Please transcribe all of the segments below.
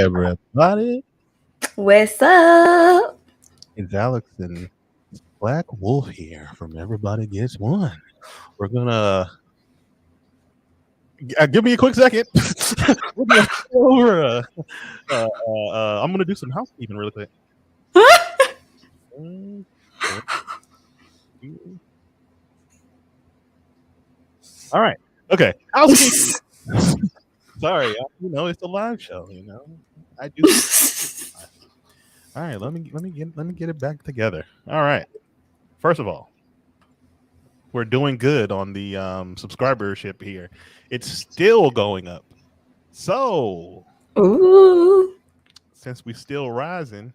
everybody. What's up? It's Alex and Black Wolf here from Everybody Gets One. We're gonna give me a quick second. We're gonna go over. I'm gonna do some housekeeping really quick. All right. Okay. Housekeeping. Sorry, it's a live show. I do. All right, let me get it back together. All right. First of all, we're doing good on the subscribership here. It's still going up. So, Ooh. since we're still rising,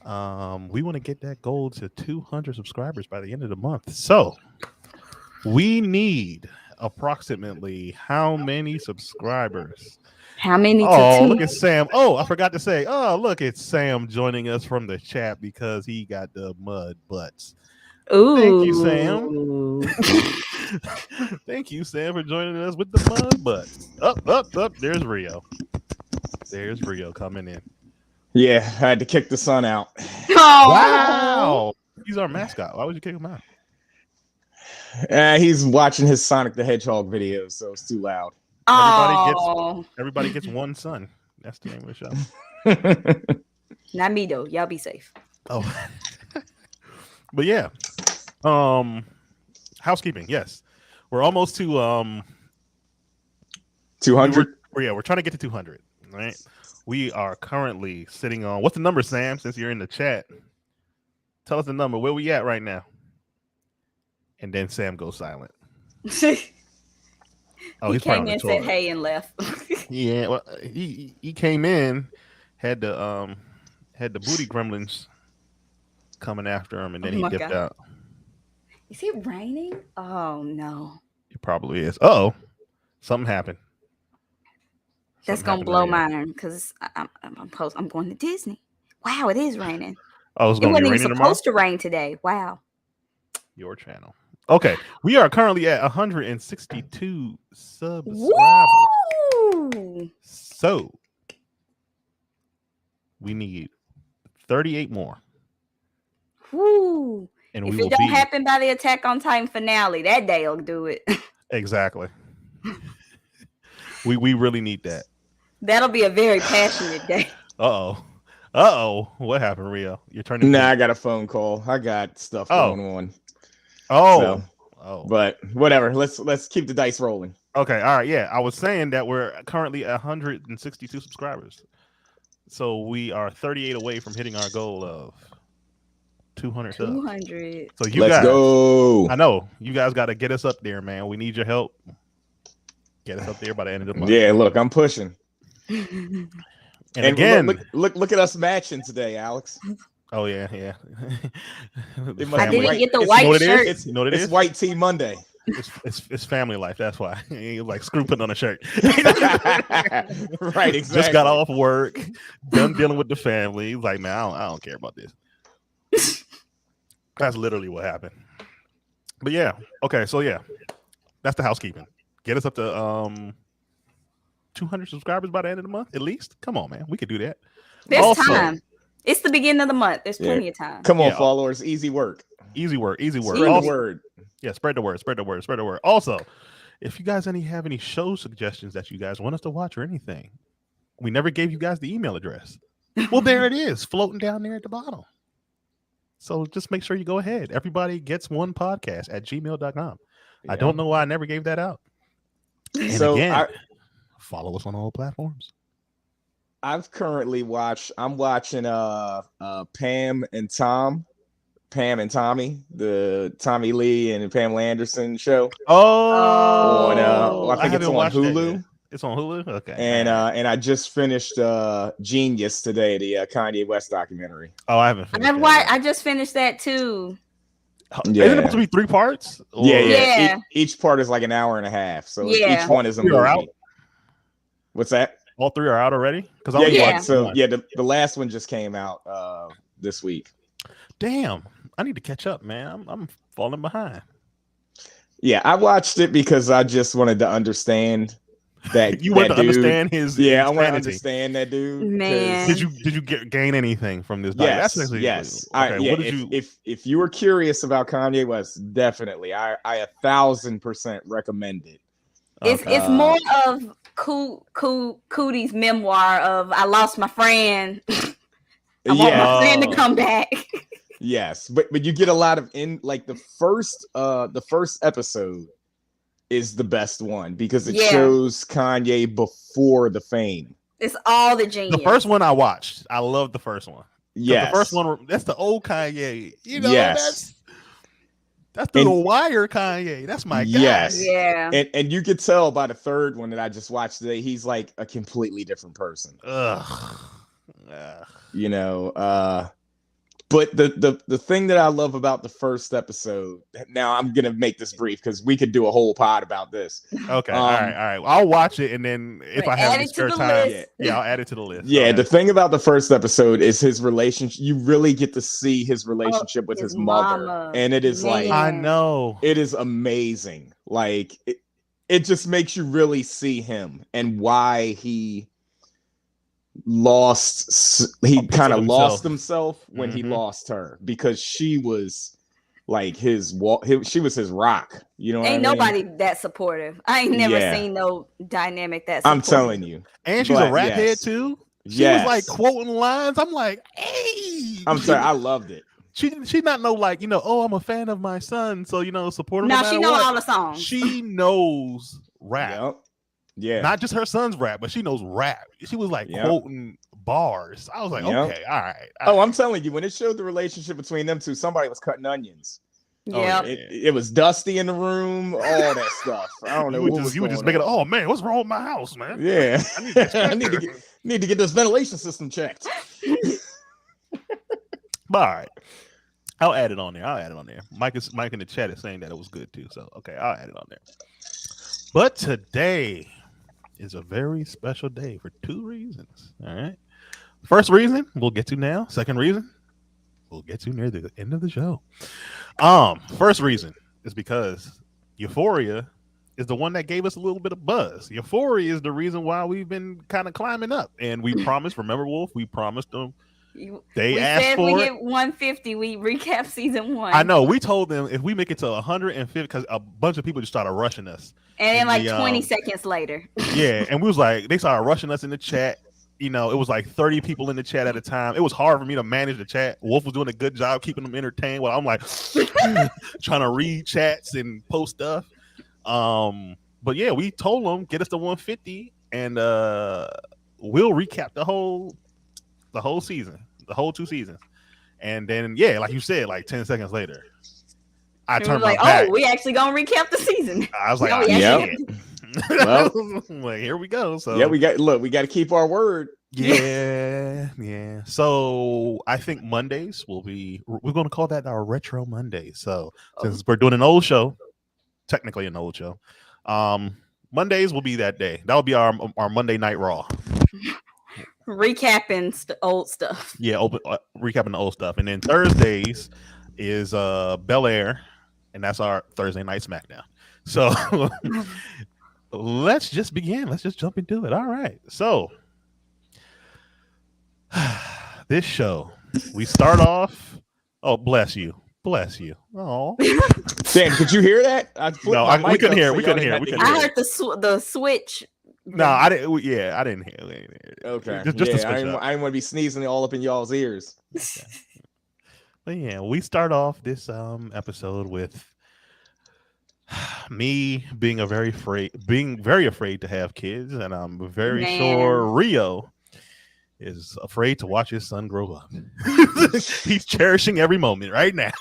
we want to get that goal to 200 subscribers by the end of the month. So, we need approximately how many subscribers? How many? Oh, look at Sam. Oh, I forgot to say. Oh, look at Sam joining us from the chat because he got the mud butts. Ooh. Thank you, Sam. Thank you, Sam, for joining us with the mud butts. Up. There's Rio. There's Rio coming in. Yeah, I had to kick the sun out. Oh. Wow. He's our mascot. Why would you kick him out? He's watching his Sonic the Hedgehog videos, so it's too loud. Everybody gets one son. That's the name of the show. Not me though. Y'all be safe. Oh. But yeah. Housekeeping, yes. We're almost to 200. We're trying to get to 200, right? We are currently sitting on what's the number, Sam, since you're in the chat? Tell us the number. Where we at right now? And then Sam goes silent. Oh, he came in, said hey, and left. Yeah, well, he came in, had the booty gremlins coming after him, and then he dipped out. Is it raining? Oh no! It probably is. Oh, something happened. That's gonna blow mine because I'm going to Disney. Wow, it is raining. Oh, it wasn't even supposed to rain today. Wow. Your channel. Okay, we are currently at 162 subscribers. Woo! So we need 38 more. Woo! And if it don't happen by the Attack on Titan finale, that day will do it. Exactly. We really need that. That'll be a very passionate day. Uh-oh. What happened, Rio? You're turning. Nah, I got a phone call. I got stuff going on. Oh. But whatever. Let's keep the dice rolling. Okay. All right. Yeah. I was saying that we're currently at 162 subscribers. So we are 38 away from hitting our goal of 200. So let's go. I know you guys got to get us up there, man. We need your help. Get us up there by the end of the month. Yeah, look, I'm pushing. And again, look at us matching today, Alex. Oh yeah. I didn't get the white shirt. It's White Tea Monday. It's family life. That's why. Like screw putting on a shirt. Right, exactly. Just got off work, done dealing with the family. He's like, man, I don't care about this. That's literally what happened. But yeah, okay, so yeah, that's the housekeeping. Get us up to 200 subscribers by the end of the month, at least. Come on, man, we could do that. There's time. It's the beginning of the month. There's plenty of time. Come on, followers. Easy work. Easy work. Spread the word. Yeah, spread the word. Also, if you guys have any show suggestions that you guys want us to watch or anything, we never gave you guys the email address. Well, there it is, floating down there at the bottom. So just make sure you go ahead. Everybody gets one podcast at gmail.com. Yeah. I don't know why I never gave that out. And so again, follow us on all platforms. I'm watching Pam and Tommy, the Tommy Lee and Pamela Anderson show. Oh, I think it's on Hulu. It's on Hulu. Okay. And I just finished Genius today, the Kanye West documentary. Oh, I haven't finished I just finished that too. Yeah. Isn't it supposed to be 3 parts? Or? Yeah. Each part is like an hour and a half. So each one is a movie. Out? What's that? All 3 are out already? The last one just came out this week. Damn, I need to catch up, man. I'm falling behind. Yeah, I watched it because I just wanted to understand that You want to dude. understand his Yeah, I want to insanity. understand that dude. 'cause- Man. Did you gain anything from this? Doc? Yes, That's actually yes. okay. Yeah, What did you? if you were curious about Kanye West, definitely, I 1,000% recommend it. It's more of Cootie's memoir of I lost my friend. I want my friend to come back. Yes, but you get a lot of the first episode is the best one because it shows Kanye before the fame. It's all the genius. The first one I watched, I loved the first one. Yes, the first one, that's the old Kanye. You know, yes. That's through the wire Kanye. That's my guy. Yes. Yeah. And you could tell by the third one that I just watched today, he's like a completely different person. Ugh. You know, but the thing that I love about the first episode, now I'm gonna make this brief because we could do a whole pod about this. Okay, all right. I'll watch it, and then if I have any spare time, I'll add it to the list. Yeah, the thing about the first episode is his relationship. You really get to see his relationship with his mother, and it is like, I know, it is amazing. Like it just makes you really see him and why he kind of lost himself when he lost her, because she was like she was his rock, you know. Ain't nobody that supportive. I ain't never seen no dynamic that supportive. I'm telling you. And she's a rap head too. She was like quoting lines. I'm like, hey, I'm sorry, I loved it. She not know, like, you know, oh, I'm a fan of my son, so, you know, support him. Now she knows all the songs. She knows rap. Yep. Yeah, not just her son's rap, but she knows rap. She was like quoting bars. I was like, okay, all right. I'm telling you, when it showed the relationship between them two, somebody was cutting onions. Yeah, it was dusty in the room, all that stuff. I don't know. You were just making it. Oh man, what's wrong with my house, man? Yeah, I need to get this ventilation system checked. All right, I'll add it on there. Mike in the chat is saying that it was good too. So okay, I'll add it on there. But today is a very special day for two reasons. All right. First reason we'll get to now. Second reason we'll get to near the end of the show. First reason is because Euphoria is the one that gave us a little bit of buzz. Euphoria is the reason why we've been kind of climbing up. And we promised, remember, Wolf, we promised them. They asked for it. We hit 150. We recap season 1. I know. We told them if we make it to 150, because a bunch of people just started rushing us. And then like 20 seconds later. Yeah. And we was like, they started rushing us in the chat. You know, it was like 30 people in the chat at a time. It was hard for me to manage the chat. Wolf was doing a good job keeping them entertained while I'm like trying to read chats and post stuff. But yeah, we told them get us to 150 and we'll recap the whole season, the whole 2 seasons. And then like you said, like 10 seconds later, I turned my back. Oh, we actually gonna recap the season. I was like, yep. Well, like, here we go. So yeah, we got to keep our word. Yeah. So I think Mondays we're going to call that our Retro Monday. So since we're doing an old show, technically an old show, Mondays will be that day. That'll be our Monday Night Raw. Recapping old stuff. Yeah, recapping the old stuff. And then Thursdays is Bel Air, and that's our Thursday Night SmackDown. So let's just begin. Let's just jump into it. All right. So this show, we start off. Oh, bless you. Oh, Dan, could you hear that? We couldn't hear. I heard the switch. No, I didn't. Yeah, I didn't hear it. Okay. Just I didn't want to be sneezing all up in y'all's ears. Okay. But yeah, we start off this episode with me being very afraid to have kids, and I'm very sure Rio is afraid to watch his son grow up. He's cherishing every moment right now.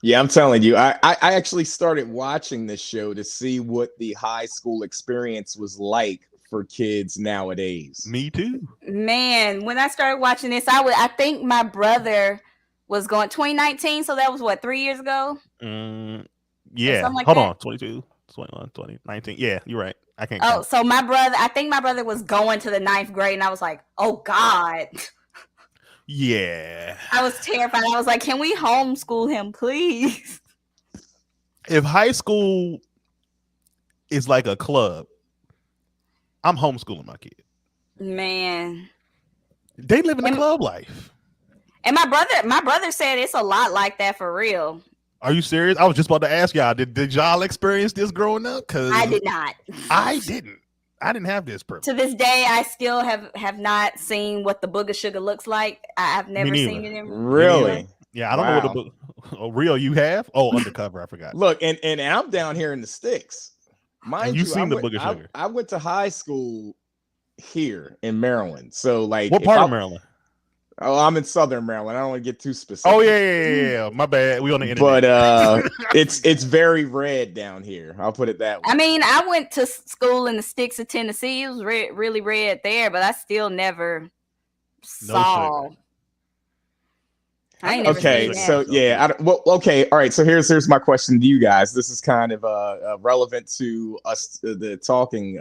Yeah, I'm telling you, I actually started watching this show to see what the high school experience was like for kids nowadays. Me too. Man, when I started watching this, I think my brother was going 2019, so that was what, 3 years ago? Yeah. Like hold on, 22, 21, 20, 19. Yeah, you're right. I can't. Oh, so I think my brother was going to the 9th grade, and I was like, oh God. Yeah. I was terrified. I was like, can we homeschool him, please? If high school is like a club, I'm homeschooling my kid. Man, They live in the club life. And my brother said it's a lot like that for real. Are you serious? I was just about to ask y'all. Did y'all experience this growing up? Because I did not. I didn't. I didn't have this privilege. To this day, I still have not seen what the booger sugar looks like. I've never seen it. Really? Yeah, I don't know what the oh, real you have. Oh, undercover. I forgot. Look, and I'm down here in the sticks. Mind you, seen the booger sugar. I went to high school here in Maryland. So like, what part of Maryland? Oh, I'm in Southern Maryland. I don't want to get too specific. Oh yeah. My bad. We on the But internet. it's very red down here. I'll put it that way. I mean, I went to school in the sticks of Tennessee. It was really red there, but I still never saw. I ain't never seen that. So yeah, okay, all right. So here's my question to you guys. This is kind of relevant to us, the talking,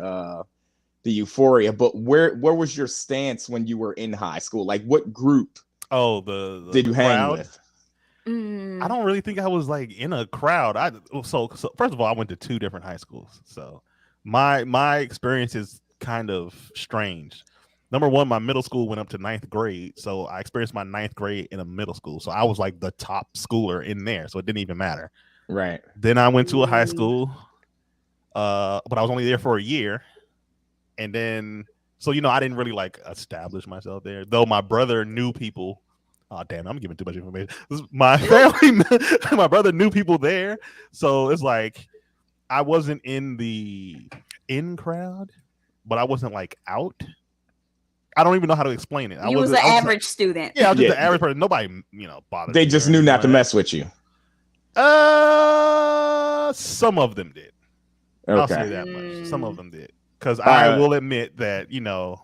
the Euphoria. But where was your stance when you were in high school? Like, what group? Oh, did you hang with? I don't really think I was like in a crowd. So first of all, I went to 2 different high schools, so my experience is kind of strange. Number one, my middle school went up to 9th grade, so I experienced my 9th grade in a middle school. So I was like the top schooler in there, so it didn't even matter. Right. Then I went to a high school, but I was only there for a year, and then so I didn't really like establish myself there. Though my brother knew people. Oh damn! I'm giving too much information. My family, my brother knew people there, so it's like I wasn't in the in crowd, but I wasn't like out. I don't even know how to explain it. I was an average student. Yeah, I was just an average person. Nobody, bothered. They just knew not to mess with you. Some of them did. Okay. I'll say that much. Some of them did, because I will admit that y'all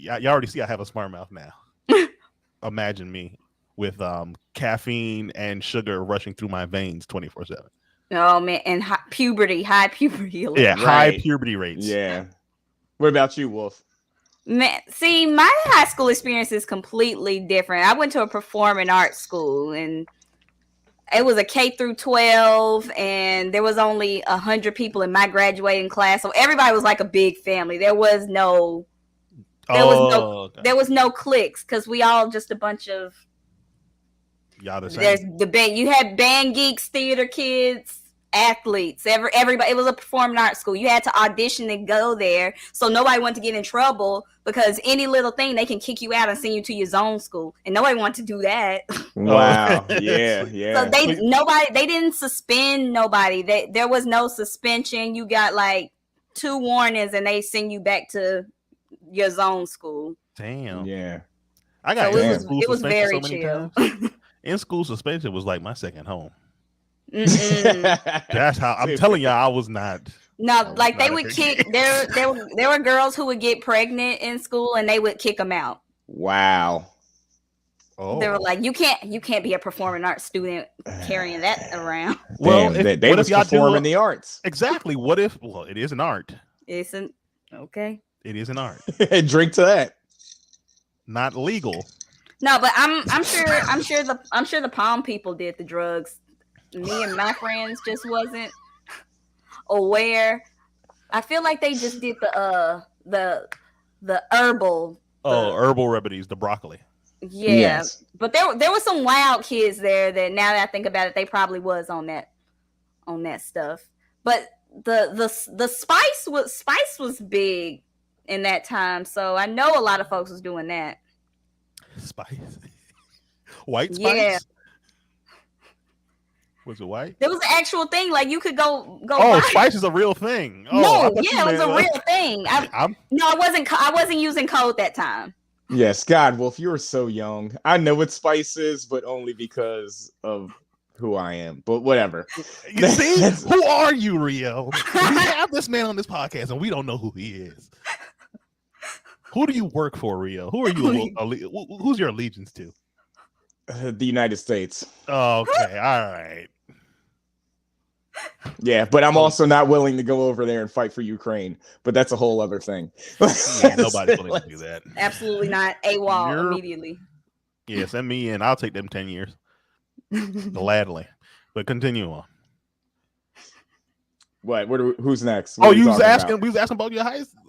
already see I have a smart mouth now. Imagine me with caffeine and sugar rushing through my veins 24/7. Oh man, and high puberty. Yeah, high puberty rates. Yeah. What about you, Wolf? Man, see, my high school experience is completely different. I went to a performing arts school, and it was a K through 12, and there was only 100 people in my graduating class, so everybody was like a big family. There was no cliques, because we all just a bunch of y'all the same. There's debate. You had band geeks, theater kids, athletes, everybody. It was a performing arts school. You had to audition and go there, so nobody wanted to get in trouble, because any little thing they can kick you out and send you to your zone school, and nobody wanted to do that. Wow. Yeah. So they didn't suspend nobody. There was no suspension. You got like 2 warnings, and they send you back to your zone school. Damn. Yeah. I got it was very chill. In school suspension was like my second home. That's how I'm telling y'all I was not. No, like they would kick. There were girls who would get pregnant in school, and they would kick them out. Wow. Oh. They were like, you can't be a performing arts student carrying that around. Well, they was performing the arts. Exactly. What if? Well, it is an art. It is an art. Drink to that. Not legal. No, but I'm sure the Palm people did the drugs. Me and my friends just wasn't aware. I feel like they just did the herbal. Herbal remedies, the broccoli. Yeah, yes. But there were some wild kids there that, now that I think about it, they probably was on that stuff. But the spice was big in that time, so I know a lot of folks was doing that. Spice, white spice. Yeah. Was it white? There was an actual thing, like you could go. Oh, spice is a real thing. Oh, it was a real thing. I wasn't using code that time. Yes, God, Wolf, you were so young. I know what spice is, but only because of who I am. But whatever. You see, who are you, Rio? We have this man on this podcast, and we don't know who he is. Who do you work for, Rio? Who are you? Who's your allegiance to? The United States. Oh, okay, all right. Yeah, but I'm also not willing to go over there and fight for Ukraine. But that's a whole other thing. Yeah, nobody's willing to do that. Absolutely not. AWOL immediately. Yeah, send me in. I'll take them 10 years. Gladly. But continue on. What? Who's next? Oh, What are you was talking asking. about? We was asking about your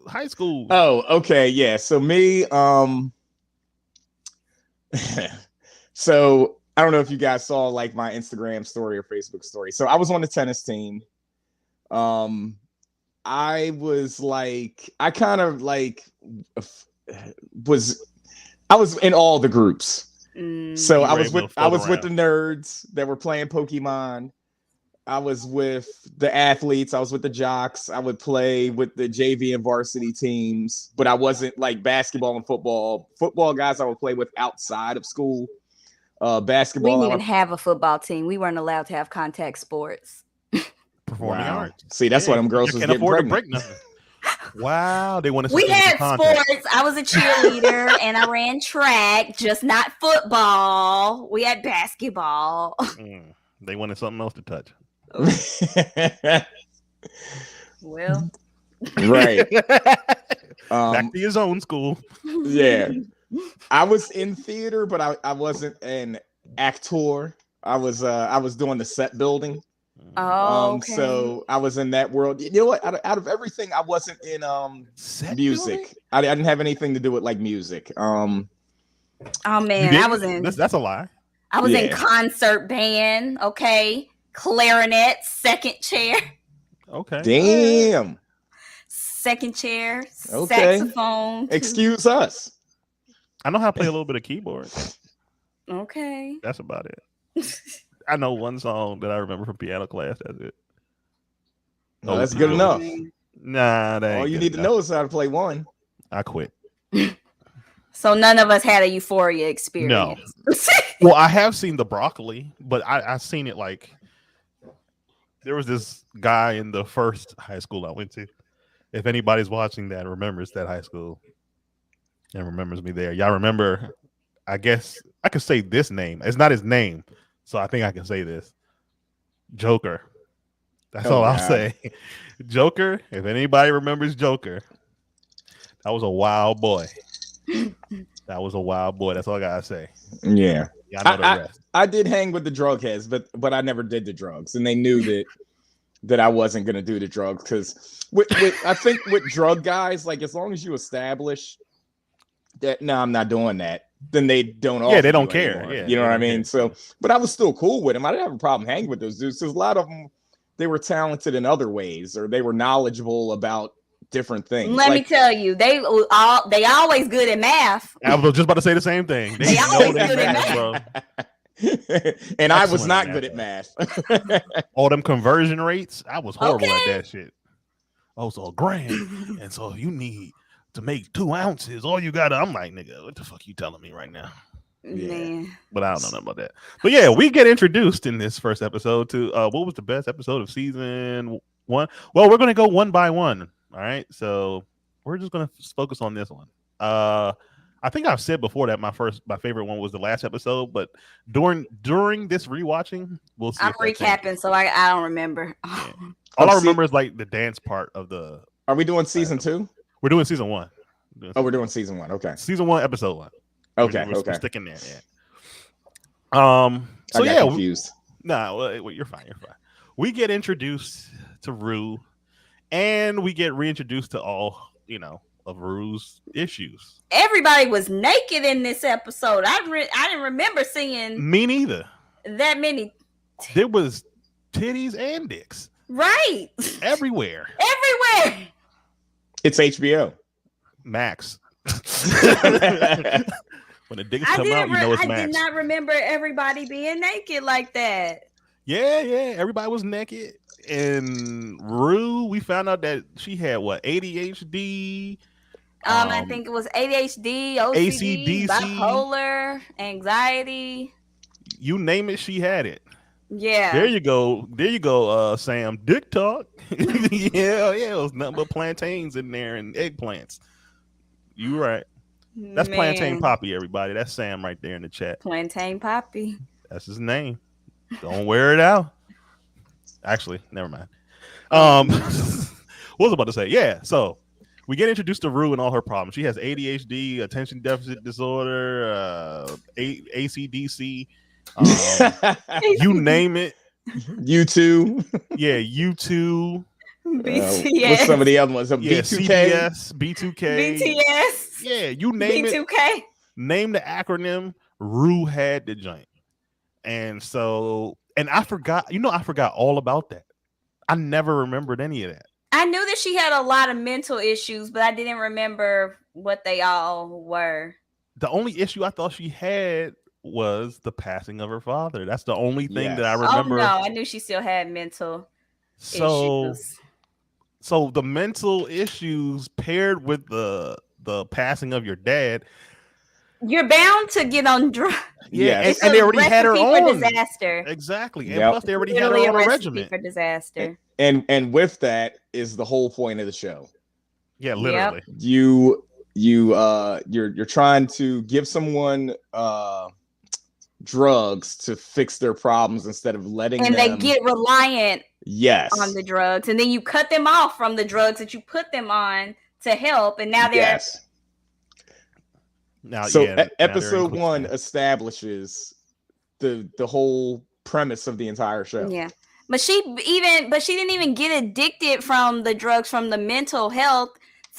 high school. Oh, okay, yeah. So me, so I don't know if you guys saw like my Instagram story or Facebook story. So I was on the tennis team. I was like, I kind of like was I was in all the groups. So You I were was able to with I float was with the around. nerds that were playing Pokemon. I was with the athletes. I was with the jocks. I would play with the JV and varsity teams, but I wasn't like basketball and football. Football guys I would play with outside of school. We Basketball. didn't even have a football team. We weren't allowed to have contact sports. Performing Wow. arts. See, that's why them girls you was can't getting afford pregnant. to break nothing. Wow, they wanted We something with had contact. sports. I was a cheerleader and I ran track, just not football. We had basketball. They wanted something else to touch. Well, Right. Back to his own school. Yeah. I was in theater, but I wasn't an actor. I was doing the set building. Oh, okay. So I was in that world. You know what? Out of everything, I wasn't in Set music. building? I didn't have anything to do with like music. Oh You man, I didn't? was in That's a lie. I was in Yeah. concert band, okay? Clarinet, second chair, Okay. Damn. second chair, Okay. saxophone. Excuse us. I know how to play a little bit of keyboard. Okay. That's about it. I know one song that I remember from piano class. That's it. No, that's good enough. Nah, that ain't All you good need to enough. know is how to play one. I quit. So none of us had a Euphoria experience. Well, I have seen the broccoli, but I seen it like there was this guy in the first high school I went to. If anybody's watching that remembers that high school and remembers me there, y'all remember? I guess I could say this name. It's not his name, so I think I can say this. Joker. That's all I'll God. say. Joker. If anybody remembers Joker, that was a wild boy. That was a wild boy. That's all I gotta say. Yeah. Y'all know the rest. I did hang with the drug heads, but I never did the drugs, and they knew that I wasn't gonna do the drugs because I think with drug guys, like as long as you establish that no, I'm not doing that, then they don't. Yeah, they offer don't you care. anymore. Yeah, you know they what I don't mean. care. So, but I was still cool with them. I didn't have a problem hanging with those dudes because a lot of them they were talented in other ways, or they were knowledgeable about different things. Let me tell you, they always good at math. I was just about to say the same thing. They know always they good at math, bro. And I was Excellent not at good at math. All them conversion rates, I was horrible Okay. at that shit. Oh, so a gram, and so you need to make 2 ounces. All you gotta, I'm like, nigga, what the fuck you telling me right now? Yeah. Man. But I don't know nothing about that. But yeah, we get introduced in this first episode to what was the best episode of season 1? Well, we're gonna go one by one. All right, so we're just gonna focus on this one. I think I've said before that my favorite one was the last episode, but during this rewatching, we'll see. I'm recapping, so I don't remember. Yeah. All I remember is like the dance part of the. Are we doing season 2? We're doing season 1. We're doing season 1. Okay. Season 1, episode 1. Okay. We're sticking there. Yeah. So I got confused. You're fine. You're fine. We get introduced to Rue, and we get reintroduced to all of Rue's issues. Everybody was naked in this episode. I didn't remember seeing Me neither. that many. There was titties and dicks Right. everywhere. Everywhere. It's HBO. Max. When the dicks come out, you know it's I Max. did not remember everybody being naked like that. Yeah. Everybody was naked. And Rue, we found out that she had ADHD. I think it was ADHD, OCD, ACDC. bipolar, anxiety. You name it, she had it. Yeah. There you go, Sam. Dick talk. yeah, it was nothing but plantains in there and eggplants. You right. That's Plantain Poppy, everybody. That's Sam right there in the chat. Plantain Poppy. That's his name. Don't wear it out. Actually, never mind. What was I about to say? Yeah, so we get introduced to Rue and all her problems. She has ADHD, attention deficit disorder, ACDC, you name it. You too. Yeah, you too. BTS. What's some of the other ones? Yeah, B2K. CBS, B2K. BTS. Yeah, you name it. B2K. Name the acronym. Rue had the joint, and I forgot. I forgot all about that. I never remembered any of that. I knew that she had a lot of mental issues, but I didn't remember what they all were. The only issue I thought she had was the passing of her father. That's the only thing that I Yes. remember. Oh no, I knew she still had mental So, issues. so the mental issues paired with the passing of your dad. You're bound to get on drugs. Yeah, Yes. and they already had her for on. disaster. Exactly, and Yep. plus they already Literally had her on a a recipe regiment. for disaster. And with that is the whole point of the show. Yeah, literally. You're trying to give someone drugs to fix their problems instead of letting And them. they get reliant Yes. on the drugs, and then you cut them off from the drugs that you put them on to help, and now they're Yes. Now, So yeah, now they're in episode 1 quicksand. establishes the whole premise of the entire show. Yeah. But she didn't even get addicted from the drugs from the mental health.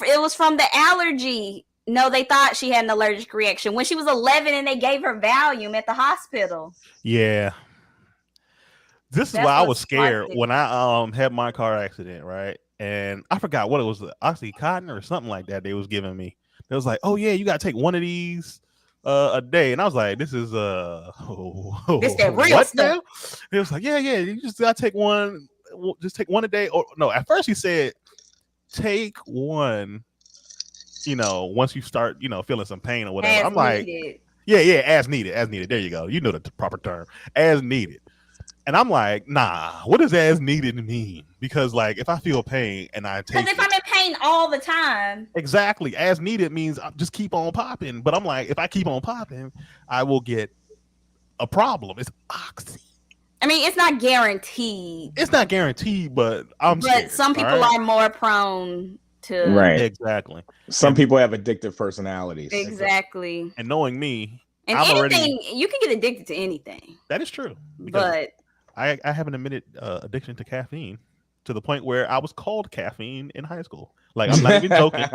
It was from the allergy. No, they thought she had an allergic reaction when she was 11 and they gave her Valium at the hospital. Yeah. This is That's why I what was scared sparked it. when I had my car accident, right? And I forgot what it was, Oxycontin or something like that they was giving me. It was like, oh yeah, you gotta take one of these a day. And I was like, this is This that real what stuff. now? It was like, yeah, you just gotta take one, just take one a day. Or no, at first he said take one, once you start, feeling some pain or whatever. As I'm like, needed. yeah, as needed. There you go. You know the proper term, as needed. And I'm like, nah, what does as needed mean? Because like, if I feel pain and I take Because if I'm in pain all the time, exactly, as needed means I just keep on popping. But I'm like, if I keep on popping, I will get a problem. It's oxy. I mean, it's not guaranteed. It's not guaranteed, but I'm scared. Some people are more prone to Right. Exactly. Some people have addictive personalities. Exactly. And knowing me, And you can get addicted to anything. That is true. But I have an admitted addiction to caffeine to the point where I was called caffeine in high school. Like, I'm not even joking.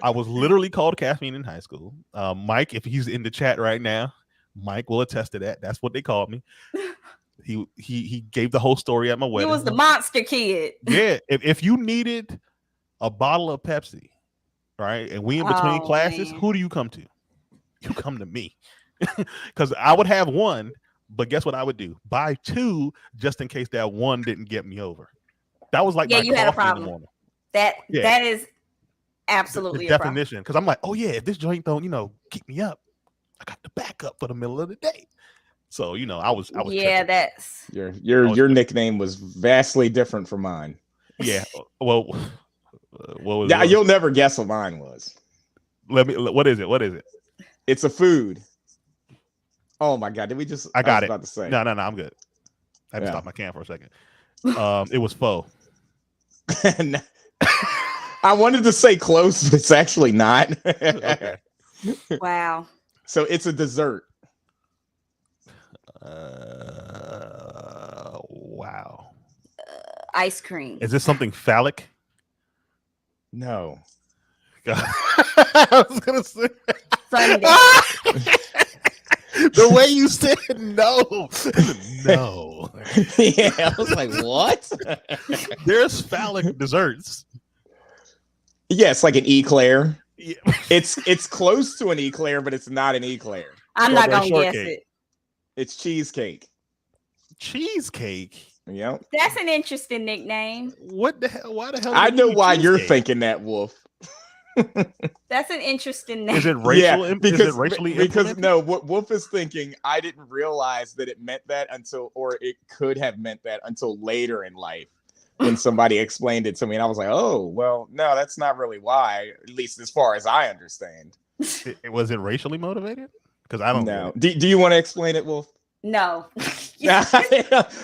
I was literally called caffeine in high school. Mike, if he's in the chat right now, Mike will attest to that. That's what they called me. He gave the whole story at my wedding. He was the monster kid. Yeah. If you needed a bottle of Pepsi, right, and we in between classes, man. who do you come to? You come to me. Because I would have one, but guess what I would do? Buy two just in case that one didn't get me over. That was like my you had a coffee in the problem. morning. That is absolutely the a problem. definition. Because I'm like, oh yeah, if this joint don't, keep me up, I got the backup for the middle of the day. So I was yeah, tripping. that's your nickname was vastly different from mine. Yeah. Well, what was? Yeah, you'll never guess what mine was. What is it? What is it? It's a food. Oh my god! Did we just? I got it. About to say. No, I'm good. I had to stop my can for a second. It was pho. I wanted to say close, but it's actually not. Okay. wow. So it's a dessert. Wow. Ice cream. Is this something phallic? No. I was gonna say Sunday. the way you said no. No. Yeah, I was like, what? There's phallic desserts. Yeah, it's like an eclair. Yeah. It's close to an eclair, but it's not an eclair. I'm not gonna Strawberry guess shortcake. it. It's cheesecake. Cheesecake. Yep. That's an interesting nickname. What the hell? Why the hell? I did know you why you're cheesecake? thinking that, Wolf. That's an interesting name. Is it racial? Yeah, is it racially because implemented? no, what Wolf is thinking, I didn't realize that it meant that or it could have meant that until later in life when somebody explained it to me, and I was like, oh, well, no, that's not really why, at least as far as I understand. Was it racially motivated? Because I don't know. know. Do you want to explain it, Wolf? No.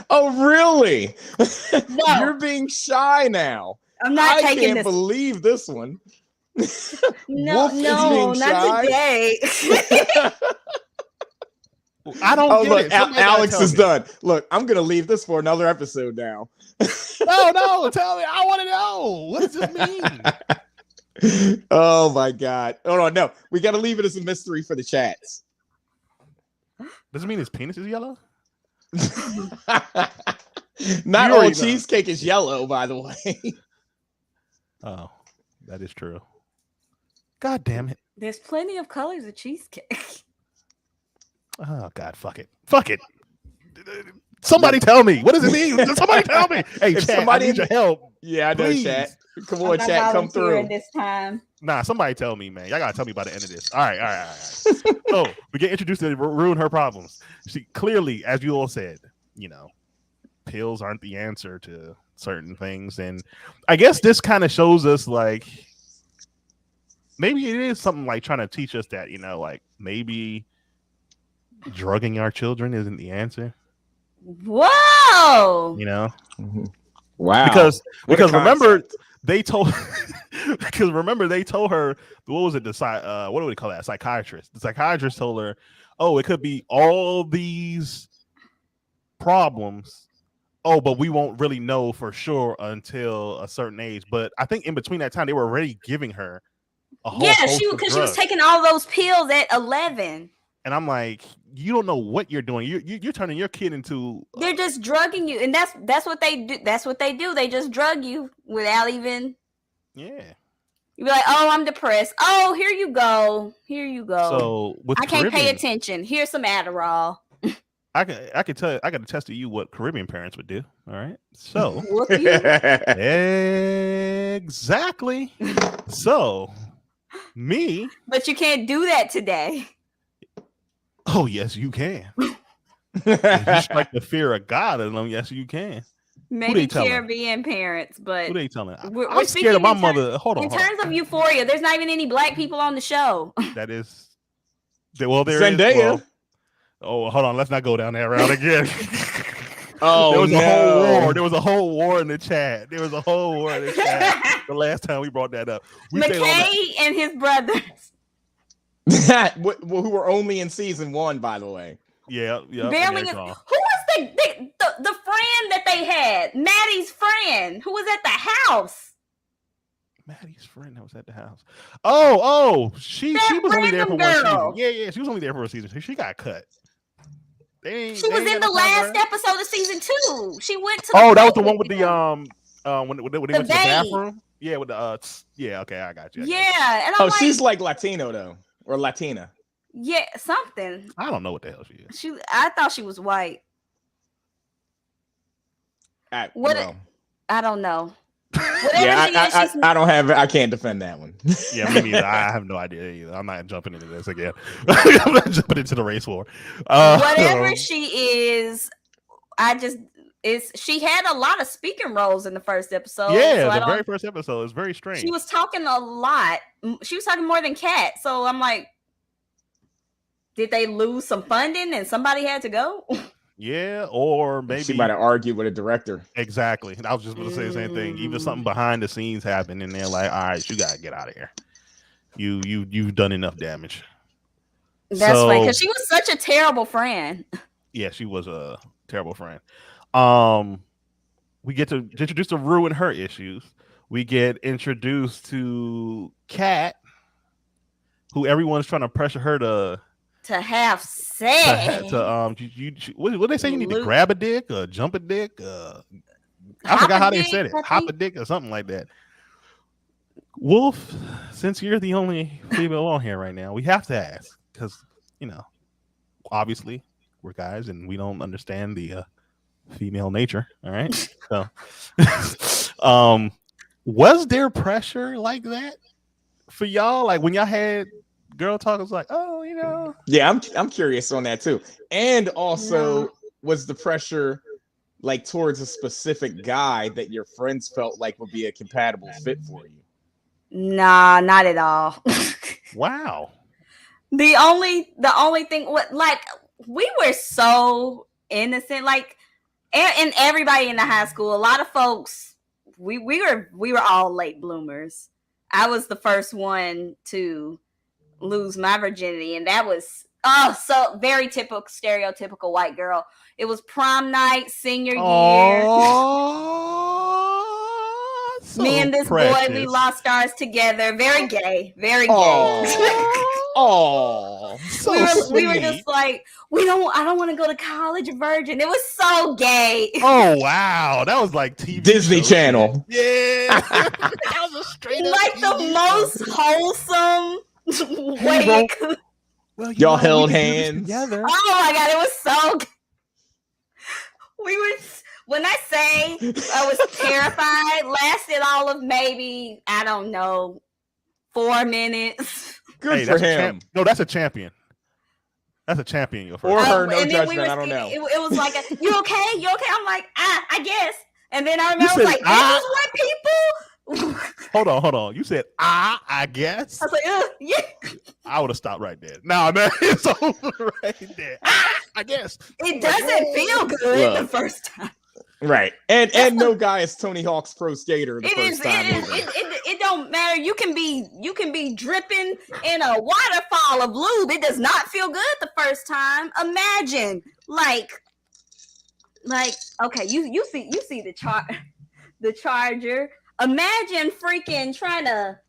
Oh, really? No. You're being shy now. I'm not I taking can't this. believe this one. No, Wolf is being not shy. today. I don't Oh, get look, it. Somebody gotta Alex tell is me. done. Look, I'm gonna leave this for another episode now. No, tell me. I want to know. What does this mean? Oh my god. Hold on, no. We gotta leave it as a mystery for the chats. Does it mean his penis is yellow? Not You all already know. cheesecake is yellow, by the way. Oh, that is true. God damn it. There's plenty of colors of cheesecake. Oh God, fuck it. Somebody tell me. What does it mean? Somebody tell me. Hey, If chat, somebody I need your help. Yeah, I know, Please. chat. Come I'm on, not chat, come volunteering through. this time. Nah, somebody tell me, man. Y'all gotta tell me by the end of this. All right. So we get introduced to ruin her problems. She clearly, as you all said, pills aren't the answer to certain things, and I guess this kind of shows us like maybe it is something like trying to teach us that like maybe drugging our children isn't the answer. Whoa! Wow. Because What a remember concept. they told her, what was it, what do we call that, psychiatrist. The psychiatrist told her, oh, it could be all these problems, but we won't really know for sure until a certain age. But I think in between that time they were already giving her a whole host of because she was drugs. taking all those pills at 11. And I'm like, you don't know what you're doing. You're turning your kid into. They're just drugging you, and that's what they do. That's what they do. They just drug you without even. Yeah. You be like, oh, I'm depressed. Oh, here you go. So with I can't pay Caribbean, attention. Here's some Adderall. I can tell. I can attest to you what Caribbean parents would do. All right. So Whoop you. exactly. So me. But you can't do that today. Oh yes, you can. If you strike the fear of God in them, yes, you can. Maybe Caribbean parents, but who they telling? we're scared of my mother. Hold on. In terms of Euphoria, there's not even any black people on the show. That is. Well, there Zendaya. is. Well, oh, hold on. Let's not go down that route again. Oh, there was no. a whole war. There was a whole war in the chat. The last time we brought that up. McKay and his brothers. Who were only in season 1, by the way. Yeah. Who was the friend that they had? Maddie's friend who was at the house. Maddie's friend that was at the house. Oh, she was only there for one girl. season. Yeah, she was only there for a season. She got cut. She was in the last episode of season 2. She went to. Oh, that was the one with the when they went to the bathroom. Yeah, with the yeah. Okay, I got you. Yeah, and I'm like, she's like Latino though, or Latina. Yeah, something. I don't know what the hell she is. I thought she was white. I don't know. I don't have. I can't defend that one. Yeah, me neither. I have no idea either. I'm not jumping into this again. I'm not jumping into the race war. Whatever she is, she had a lot of speaking roles in the first episode. Yeah, the very first episode is very strange. She was talking a lot. She was talking more than Kat. So I'm like, did they lose some funding and somebody had to go? Yeah, or maybe she might have argued with a director. Exactly. I was just going to say the same thing. Either something behind the scenes happened, and they're like, "All right, you gotta get out of here. You've done enough damage." That's funny because she was such a terrible friend. Yeah, she was a terrible friend. We get to introduce to Rue and her issues. We get introduced to Kat, who everyone's trying to pressure her to have sex. What they say? You need to grab a dick or jump a dick. I forgot how they said it. Hop a dick or something like that. Wolf, since you're the only female on here right now, we have to ask because obviously we're guys and we don't understand the female nature. All right. So, was there pressure like that for y'all? Like when y'all had girl talk, was like, oh, Yeah, I'm curious on that too. And also, was the pressure like towards a specific guy that your friends felt like would be a compatible fit for you? Nah, not at all. Wow. The only thing, we were so innocent, and everybody in the high school, a lot of folks, we were all late bloomers. I was the first one to lose my virginity, and that was Oh, so very typical, stereotypical white girl. It was prom night, senior year. Oh, so Me and this precious. boy, we lost ours together. Very gay, very gay. Oh, so we were sweet. just like, I don't want to go to college, virgin. It was so gay. Oh wow, that was like TV Disney show Channel. shit. Yeah, that was a straight up Like the TV most show. wholesome way bro. it could. Well, you Y'all know, held we can do this hands. together. Oh my god, it was so. We were. When I say I was terrified, lasted all of maybe, I don't know, 4 minutes. Good Hey, for that's a him. no, that's a champion. That's a champion. Your Or first. her, no and then we judgment. were I don't know. It was like, you okay? You okay? I'm like, I guess. And then I remember I said, was like, this is what people. Hold on. You said I guess. I was like, yeah. I would have stopped right there. No, man, it's over right there. I guess. It doesn't feel good Look. the first time. Right. And no guy is Tony Hawk's Pro Skater the first time. It don't matter. You can be dripping in a waterfall of lube. It does not feel good the first time. Imagine like okay, you see the charger. Imagine freaking trying to.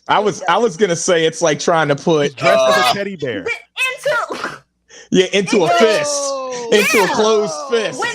I was gonna say it's like trying to put Dressed as a teddy bear. into a fist. Into a closed fist. When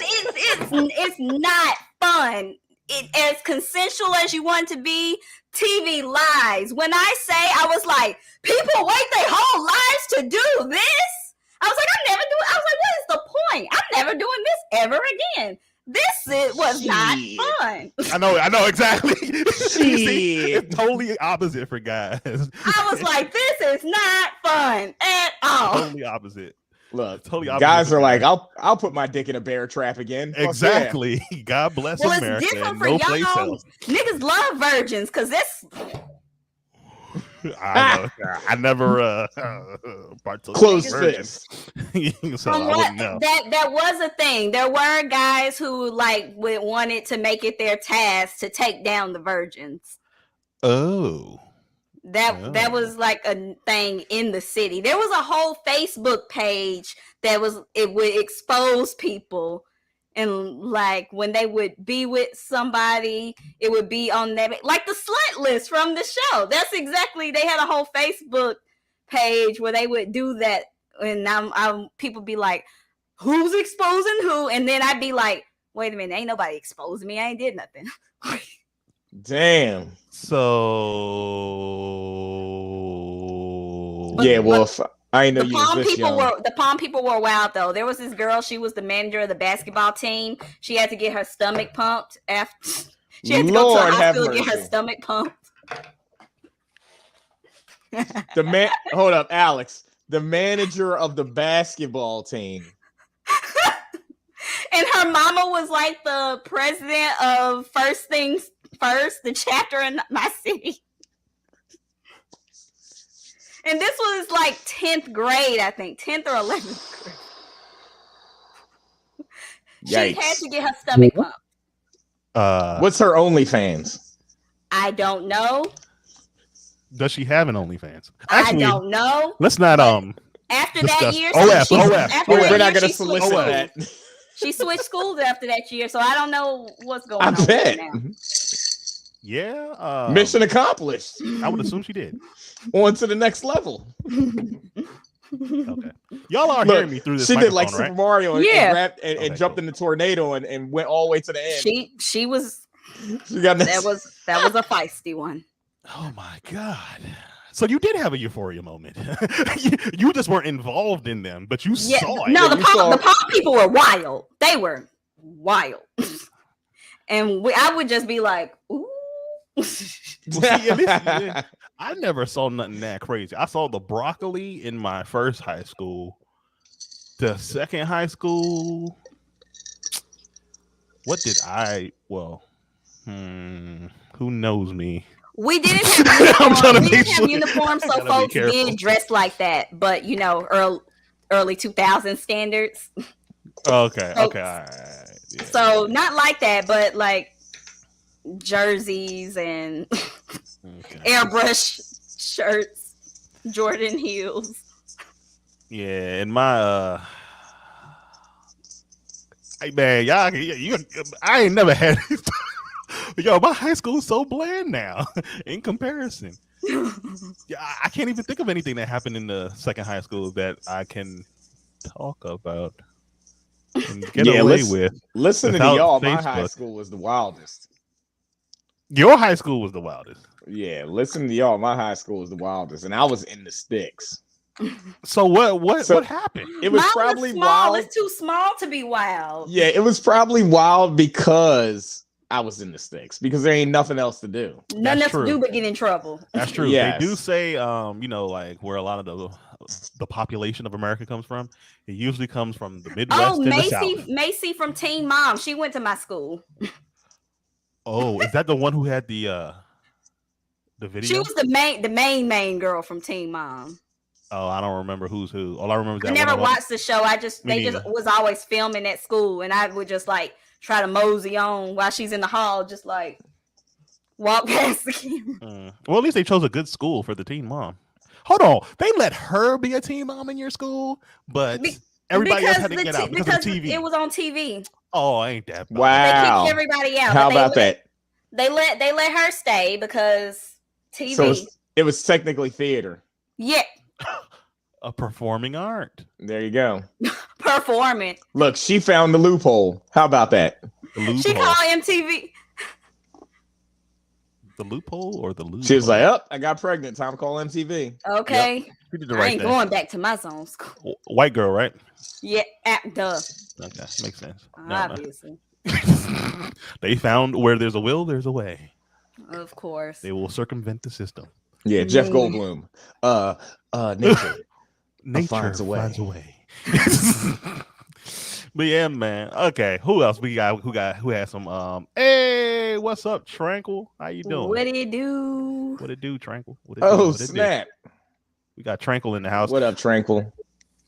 it's not fun. It as consensual as you want to be. TV lies. When I say, I was like, people wait their whole lives to do this. I was like, I was like, what is the point? I'm never doing this ever again. This was not fun. I know exactly. See, Shit. it's totally opposite for guys. I was like, this is not fun at all. Totally opposite. Look, Totally opposite guys for are like, guys. I'll put my dick in a bear trap again. Fuck Exactly. God bless Well, America. it's different And for no place y'all. else. Niggas love virgins because this. I know. I never partook in Closed virgin. fist. So From I what wouldn't know. that was a thing. There were guys who wanted to make it their task to take down the virgins. Oh. That was like a thing in the city. There was a whole Facebook page it would expose people, and like when they would be with somebody, it would be on that, like the slut list from the show. That's exactly, they had a whole Facebook page where they would do that, and people be like, who's exposing who? And then I'd be like, wait a minute, ain't nobody exposing me. I ain't did nothing. Damn. So Yeah, well, if I ain't know The you was this young. palm people were wild though. There was this girl, she was the manager of the basketball team. She had to get her stomach pumped after she had to go to Lord the have hospital to get her mercy. stomach pumped. Hold up, Alex. The manager of the basketball team. And her mama was like the president of First Things First, the chapter in my city. And this was like 10th grade, I think, 10th or 11th grade. She Yikes. had to get her stomach pumped. What's her OnlyFans? I don't know. does she have an OnlyFans? I don't know. Let's not After discuss- that year, OF, she- OF. after We're that not year, gonna she switched solicit OF. that. She switched schools after that year, so I don't know what's going I on with bet. her now. Yeah. Mission accomplished. I would assume she did. On to the next level. Okay. Y'all are Look, hearing me through this she did like microphone, Super right? Mario and, Yeah. and, grabbed, and Okay, jumped cool. in the tornado and went all the way to the end. She was She got that was a feisty one. Oh my god. So you did have a euphoria moment. you just weren't involved in them, but you Yeah, saw it. no, Yeah, the you saw- palm people were wild. They were wild, and I would just be like, ooh. Well, see, at least I never saw nothing that crazy. I saw the broccoli in my first high school. The second high school. What did I? Well, who knows me? We didn't have I'm trying to uniforms. We make didn't have sure- uniforms, I so gotta be folks careful. did dress like that. But you know, early 2000 standards. Okay, So- okay, all right. Yeah. So not like that, but like jerseys and Okay. airbrush shirts. Jordan heels. Yeah, and my hey man, y'all, I ain't never had. Yo, my high school is so bland now in comparison. Yeah, I can't even think of anything that happened in the second high school that I can talk about and get away with. Listening to without y'all, my high Facebook. school was the wildest. Your high school was the wildest. Yeah, listening to y'all, my high school was the wildest, and I was in the sticks. So what So- happened? It was Mine probably small. wild. It's too small to be wild. Yeah, it was probably wild because I was in the sticks because there ain't nothing else to do. Nothing That's else to true. do but get in trouble. That's true. Yes. They do say, like where a lot of the population of America comes from. It usually comes from the Midwest Oh, and the South. Macy from Teen Mom. She went to my school. Oh, is that the one who had the video? She was the main girl from Teen Mom. Oh, I don't remember who's who. All I remember is I that never one of them- watched the show. They just was always filming at school, and I would just like try to mosey on while she's in the hall, just like walk past the camera. Well, at least they chose a good school for the teen mom. Hold on, they let her be a teen mom in your school, but everybody else had to get out because of the TV. It was on TV. Oh, ain't that bad. Wow. They kicked everybody out. How but about that? They let her stay because TV. So it was technically theater. Yeah, A performing art. There you go. performing. Look, she found the loophole. How about that? The loophole. She called MTV. The loophole or the loophole? She was like, "Oh, I got pregnant. Time to call MTV." Okay, She did the I right ain't thing. going back to my zone school. White girl, right? Yeah, duh. Okay, makes sense. Obviously, They found where there's a will, there's a way. of course. They will circumvent the system. Yeah, Jeff Goldblum. Nature Finds finds a a way. But yeah, man. Okay, who else we got? Who has some? Hey, what's up, Tranquil? How you doing? What do you do? What it do, Tranquil? What it Oh, do? What it do? snap. We got Tranquil in the house. What up, Tranquil?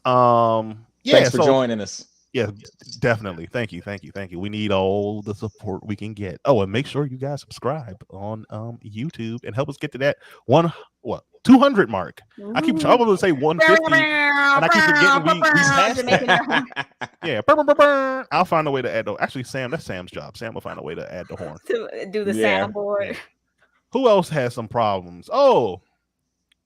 Yeah, Thanks for joining us. Yeah, definitely. Thank you. We need all the support we can get. Oh, and make sure you guys subscribe on YouTube and help us get to that 200 mark. I keep trying to say 150, and I keep forgetting we hashtag. Yeah, burr, burr, burr. I'll find a way to add the. Actually, that's Sam's job. Sam will find a way to add the horn. To do the Yeah. soundboard. Who else has some problems? Oh,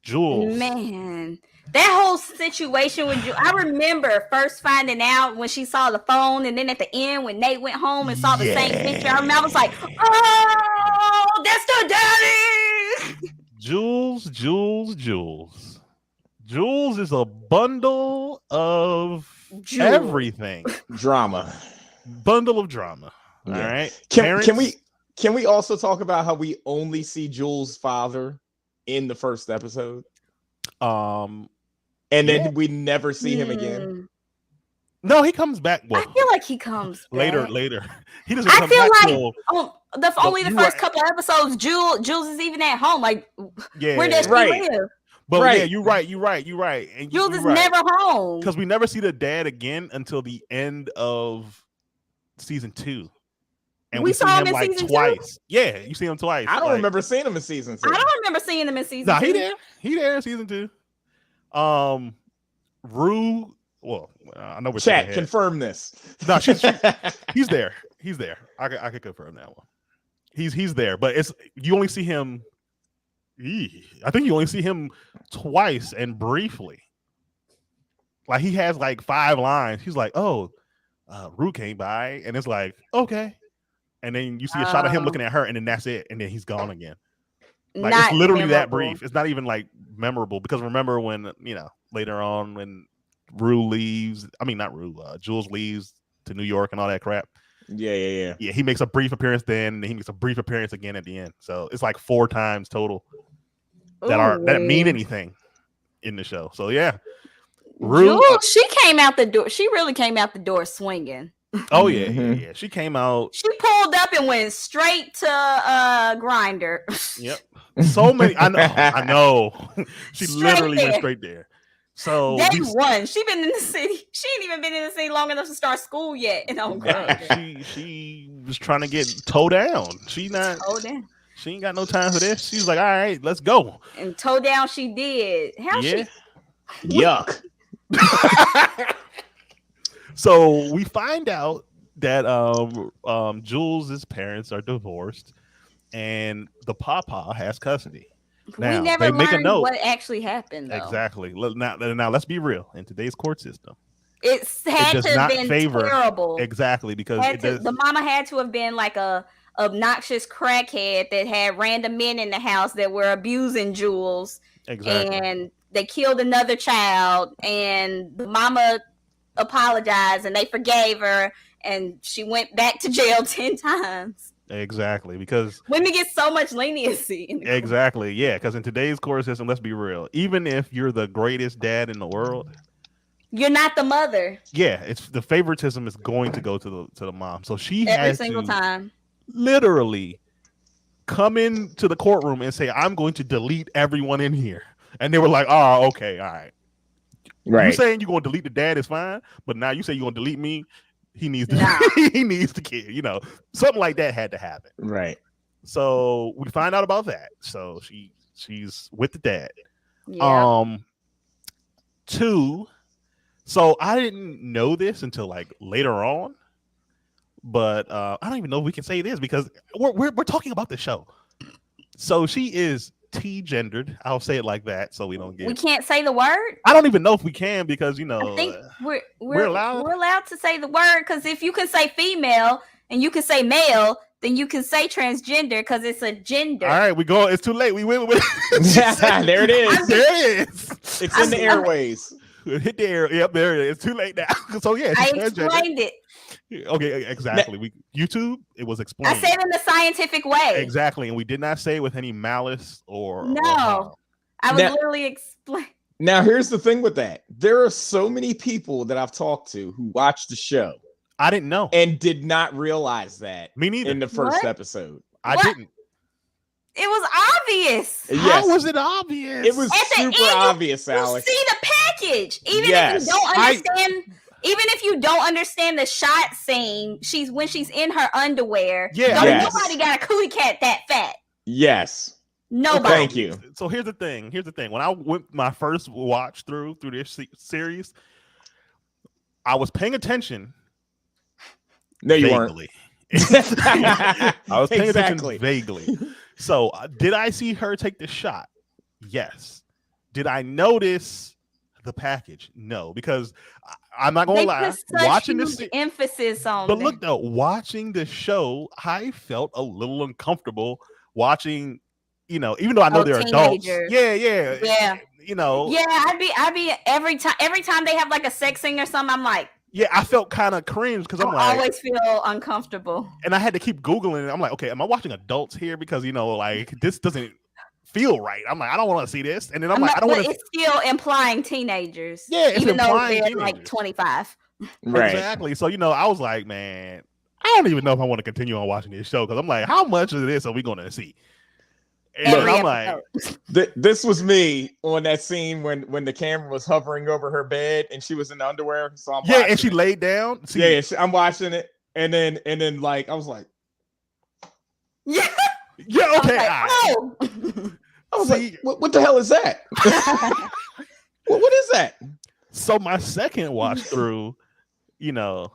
Jules. Man, that whole situation with you. I remember first finding out when she saw the phone, and then at the end when Nate went home and saw the same picture. I remember I was like, "Oh, that's the daddy." Jules is a bundle of everything. Drama. Bundle of drama. All Yeah. right. Can we also talk about how we only see Jules' father in the first episode? And then we never see him again. No, he comes back. Well, I feel like he comes later. back. He doesn't I come feel back like till only the first couple of episodes. Jules is even at home. Like, where does she live? But Right. yeah, you're right. And Jules is right. never home because we never see the dad again until the end of season 2. And We see saw him him in like season 2? twice. Yeah, you see him twice. I don't remember seeing him in season 2. I don't remember seeing him in season. Nah, 2. he there in season 2. Rue. Well, I know we're Chat, confirm this. No, he's there. He's there. I can confirm that one. He's there, but you only see him. I think you only see him twice and briefly. Like he has like 5 lines. He's like, "Oh, Rue came by," and it's like, "Okay," and then you see a shot of him looking at her, and then that's it, and then he's gone again. Like Not it's literally that memorable. brief. It's not even like memorable because remember when later on when Rue leaves. I mean, not Rue. Jules leaves to New York and all that crap. Yeah. Yeah, he makes a brief appearance then, and he makes a brief appearance again at the end. So it's like 4 times total that mean anything in the show. So yeah, Rue. Jules, she came out the door. She really came out the door swinging. Oh yeah. She came out. She pulled up and went straight to Grinder. Yep. So many. I know. She Straight literally went there. straight there. So Day one, she been in the city. She ain't even been in the city long enough to start school yet. And she was trying to get toe down. She She ain't got no time for this. She's like, all right, let's go. And toe down she did. How Yeah. Yuck. So we find out that Jules' parents are divorced and the papa has custody. Now, we never they make a learned note. what actually happened, though. Exactly. Now let's be real. In today's court system, It had does to have not been favor- terrible. exactly, because The mama had to have been like a obnoxious crackhead that had random men in the house that were abusing Jules, exactly. and they killed another child, and the mama apologized and they forgave her, and she went back to jail 10 times. Exactly, because Women get so much leniency. exactly, yeah, because in today's court system, let's be real. Even if you're the greatest dad in the world, you're not the mother. yeah, it's the favoritism is going to go to the mom. So she every has single to time literally come into the courtroom and say, "I'm going to delete everyone in here," and they were like, "Oh, okay, all right." Right. You saying you're going to delete the dad is fine, but now you say you're going to delete me. He needs to. Nah. He needs the kid. You know, something like that had to happen. Right. So we find out about that. So she's with the dad. yeah. 2. So I didn't know this until like later on, but I don't even know if we can say this because we're talking about the show. So she is T-gendered. I'll say it like that, so we don't get. We can't say the word. I don't even know if we can because you know. I think we're allowed? we're allowed to say the word, because if you can say female and you can say male, then you can say transgender because it's a gender. All right, we go. It's too late. We went with. There it is. There it is. It's in the airways. Hit the air. Yep, there it is. It's too late now. So yeah, I she's transgender. explained it. Okay, exactly. YouTube, it was I explained. said in the scientific way. Exactly, and we did not say it with any malice or No. harm. I was Now- literally explaining. Now, here's the thing with that. There are so many people that I've talked to who watched the show I didn't know. and did not realize that Me neither. in the first What? episode. I What? didn't. It was obvious. Yes. How was it obvious? It was At the super end, obvious, You Alex. see the package. Even Yes. if you don't understand, even if you don't understand the shot scene, when she's in her underwear. Yeah. Don't- Yes. Nobody got a cootie cat that fat. Yes. Nobody. Thank you. So here's the thing. When I went my first watch through this series, I was paying attention. No, you weren't. vaguely. I was paying Exactly. attention vaguely. So did I see her take the shot? Yes. Did I notice the package? No, because I'm not gonna They lie. put such Watching huge this, emphasis on. but that. look though, watching the show, I felt a little uncomfortable watching. You know, even though I know Oh, they're adults. teenagers. Yeah. Yeah. You know. Yeah, I'd be every time they have like a sex scene or something, I'm like, Yeah, I felt kind of cringe because I'm I like, always feel uncomfortable. and I had to keep Googling it. I'm like, okay, am I watching adults here? Because, you know, like this doesn't feel right. I'm like, I don't want to see this. And then I'm like, I don't but want to. it's still implying teenagers. Yeah, it's even though implying they're like teenagers. 25. Right. Exactly. So, you know, I was like, man, I don't even know if I want to continue on watching this show because I'm like, how much of this are we going to see? And Every I'm like, episode. This was me on that scene when the camera was hovering over her bed and she was in the underwear. So I'm yeah, watching and she it. laid down. See, I'm watching it, and then like I was like, Yeah. yeah, I was okay. like, all right. oh. I was See- like, what the hell is that? what is that? So my second watch through, you know,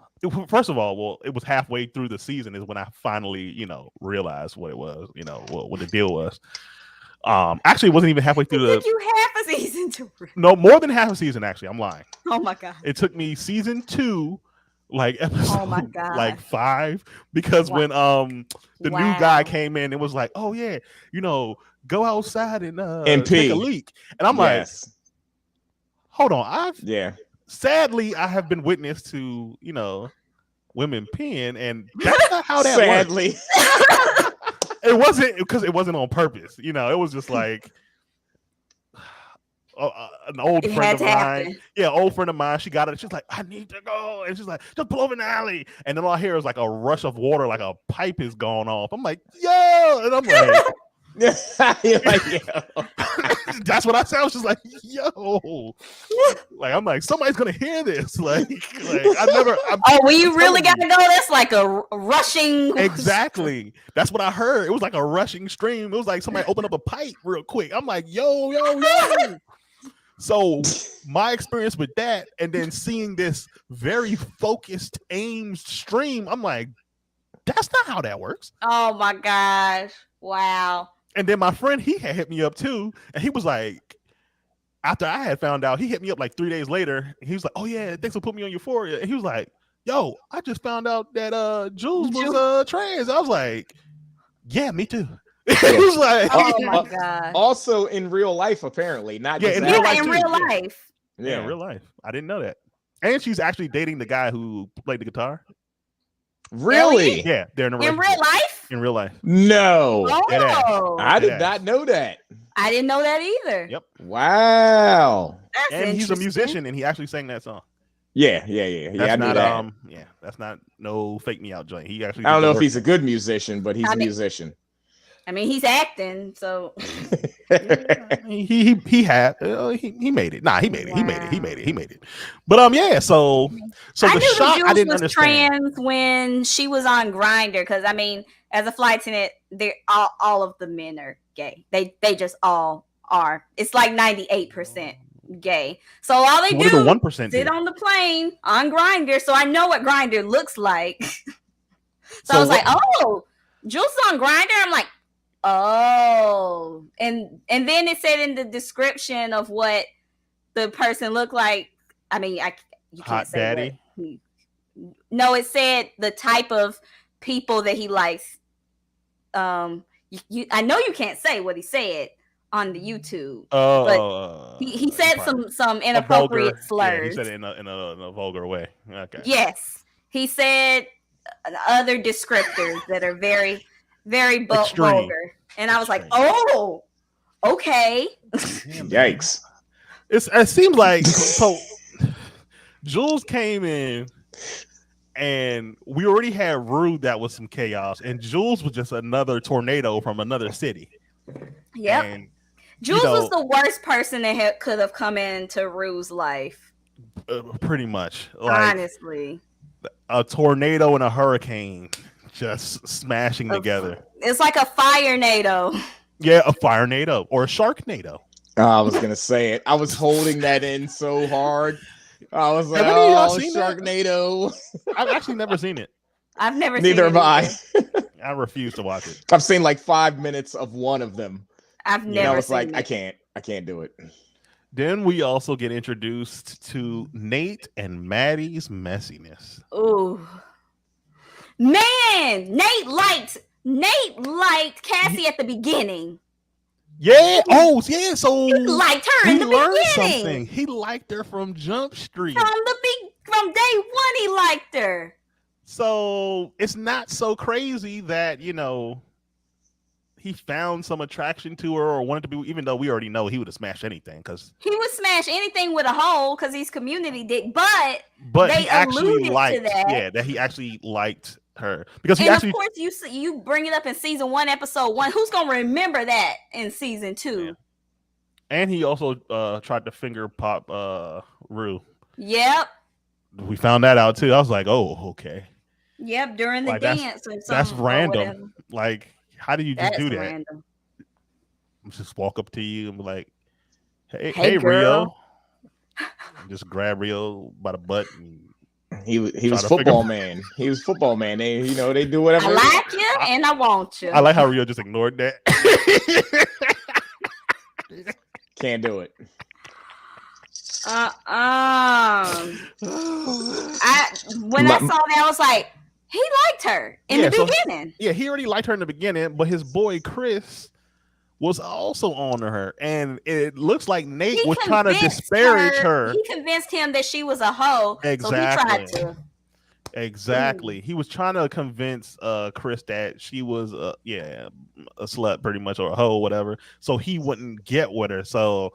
first of all, well, it was halfway through the season is when I finally, you know, realized what it was, you know, what the deal was. Actually, it wasn't even halfway through It took the. you half a season to. No, more than half a season. Actually, I'm lying. Oh my god. It took me season 2, like episode, Oh my God. like 5, because when the new guy came in, it was like, oh yeah, you know, go outside and And take a pee. leak, and I'm like, Yes. hold on, Yeah. sadly, I have been witness to, you know, women peeing, and that's not how that works. Sadly. It wasn't because it wasn't on purpose. You know, it was just like an old It friend had of to mine. happen. Yeah, old friend of mine. She got it. She's like, I need to go, and she's like, just pull over in the alley. And then all I hear is like a rush of water, like a pipe is going off. I'm like, yo, and I'm like, You're like, yo. That's what I said. I was just like, yo, like I'm like somebody's gonna hear this. Like I've never. Oh, well, you really got got to go. That's like a rushing. Exactly. That's what I heard. It was like a rushing stream. It was like somebody opened up a pipe real quick. I'm like, yo. So my experience with that, and then seeing this very focused, aimed stream, I'm like, that's not how that works. Oh my gosh! Wow. And then my friend, he had hit me up too, and he was like, after I had found out, he hit me up like 3 days later. And he was like, "Oh yeah, thanks for putting me on Euphoria." And he was like, "Yo, I just found out that Jules was trans." I was like, "Yeah, me too." He was like, Oh my god. Also in real life, apparently, not just in acting. real life in too, real yeah. life. Yeah, in real life. I didn't know that. And she's actually dating the guy who played the guitar. Really? Yeah, they're in a In relationship. real life? In real life. No. Oh, I did Deadass. not know that. I didn't know that either. Yep. Wow. That's And he's a interesting. musician, and he actually sang that song. Yeah. That's I knew not that. that's not no fake me out joint. He actually. I don't did know the if he's a work. good musician, but he's I a mean- musician. I mean, he's acting, so He had he made it. Nah, he made it. He made it. But yeah. So I the knew shock the Jules I didn't was understand. trans when she was on Grinder, because I mean, as a flight attendant, they're all of the men are gay. They just all are. It's like 98% gay. So all they What did the do 1% sit do? on the plane on Grinder. So I know what Grinder looks like. so I So was like, what- oh, Jules is on Grinder. I'm like, oh, and then it said in the description of what the person looked like. I mean, you can't Hot say daddy? no, it said the type of people that he likes. I know you can't say what he said on the YouTube. He said some inappropriate Yeah, slurs. he said it in a vulgar way. Okay. Yes, he said other descriptors that are very, very Extreme. vulgar, and I was like, Extreme. oh, okay. Yikes. It seems like so. Jules came in, and we already had Rude that was some chaos, and Jules was just another tornado from another city. Yep. And, Jules you know, was the worst person that could have come into Rue's life. pretty much, like Honestly, a tornado and a hurricane just smashing together. it's like a fire-nado. Yeah, a fire-nado or a shark-nado. I was gonna say it. I was holding that in so hard. I was like, Have any of y'all "Oh, seen that? Sharknado." I've actually never seen it. I've never Neither seen have I. I refuse to watch it. I've seen like 5 minutes of one of them. I've And never I was seen like, it. I can't do it. Then we also get introduced to Nate and Maddie's messiness. Ooh. Man, Nate liked Cassie at the beginning. Yeah. Oh, yeah. So He liked her in he the learned beginning. something. He liked her from Jump Street. From day one, he liked her. So it's not so crazy that, he found some attraction to her or wanted to be, even though we already know he would have smashed anything because He would smash anything with a hole because he's community dick. But he they actually alluded to liked that. that he actually liked her because he and actually of course, you bring it up in season 1, episode 1. Who's gonna remember that in season 2? Yeah. And he also tried to finger pop Rue. Yep. We found that out too. I was like, oh, okay. Yep. During the Like, dance or something. That's or random. whatever. Like, how do you just That's do that? random. Just walk up to you and be like, hey Hey, Rio. girl. And just grab Rio by the butt. And He was to football figure- man. He was football man. They they do whatever. I like you and I want you. I like how Rio just ignored that. Can't do it. When I saw that, I was like, he liked her in the beginning. Yeah, he already liked her in the beginning, but his boy Chris was also on her, and it looks like Nate was trying to disparage her. He convinced him that she was a hoe. Exactly. So he tried to. Exactly. He was trying to convince Chris that she was a slut pretty much, or a hoe, whatever, so he wouldn't get with her. So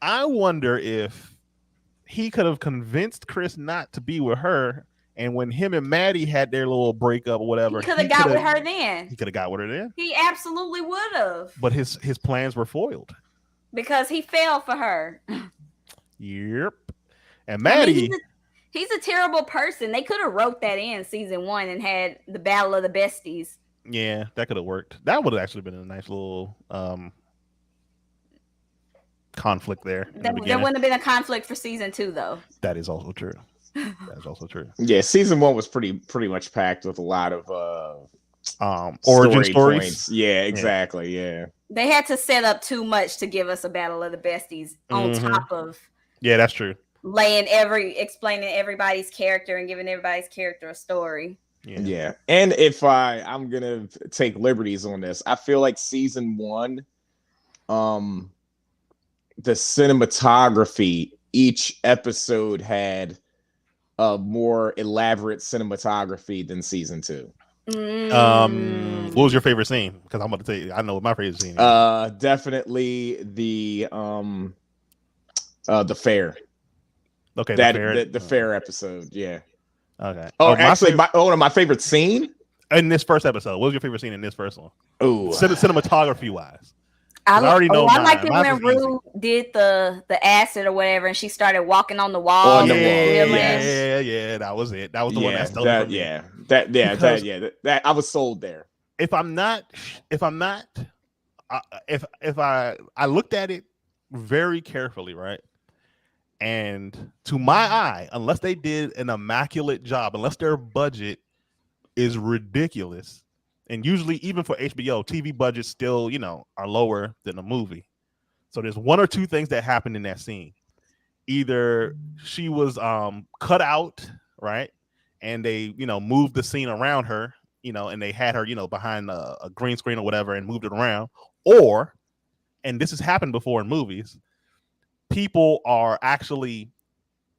I wonder if he could have convinced Chris not to be with her And when him and Maddie had their little breakup or whatever, He could have got with her then. He could have got with her then. He absolutely would have. But his plans were foiled because he fell for her. Yep. And Maddie, he's a terrible person. They could have wrote that in season 1 and had the Battle of the Besties. Yeah, that could have worked. That would have actually been a nice little conflict there. There wouldn't have been a conflict for season 2, though. That is also true. That is also true. Yeah, season 1 was pretty much packed with a lot of origin stories. Points. Yeah, exactly. Yeah. They had to set up too much to give us a Battle of the Besties on top of. Yeah, that's true. Explaining everybody's character and giving everybody's character a story. Yeah. And if I'm gonna take liberties on this, I feel like season 1, the cinematography, each episode had a more elaborate cinematography than season 2. What was your favorite scene? Because I'm about to tell you, I know what my favorite scene is. Definitely the fair. Okay, the fair episode. Yeah. Okay. Oh, actually, my favorite scene in this first episode. What was your favorite scene in this first one? Oh, cinematography wise. I already know. I liked it when Rue did the acid or whatever, and she started walking on the wall. Yeah, that was it. That was the one that stole it from me. That I was sold there. If I looked at it very carefully, right? And to my eye, unless they did an immaculate job, unless their budget is ridiculous, and usually even for HBO, TV budgets still, are lower than a movie. So there's one or two things that happened in that scene. Either she was cut out, right? And they, moved the scene around her, and they had her, behind a green screen or whatever and moved it around. Or, and this has happened before in movies, people are actually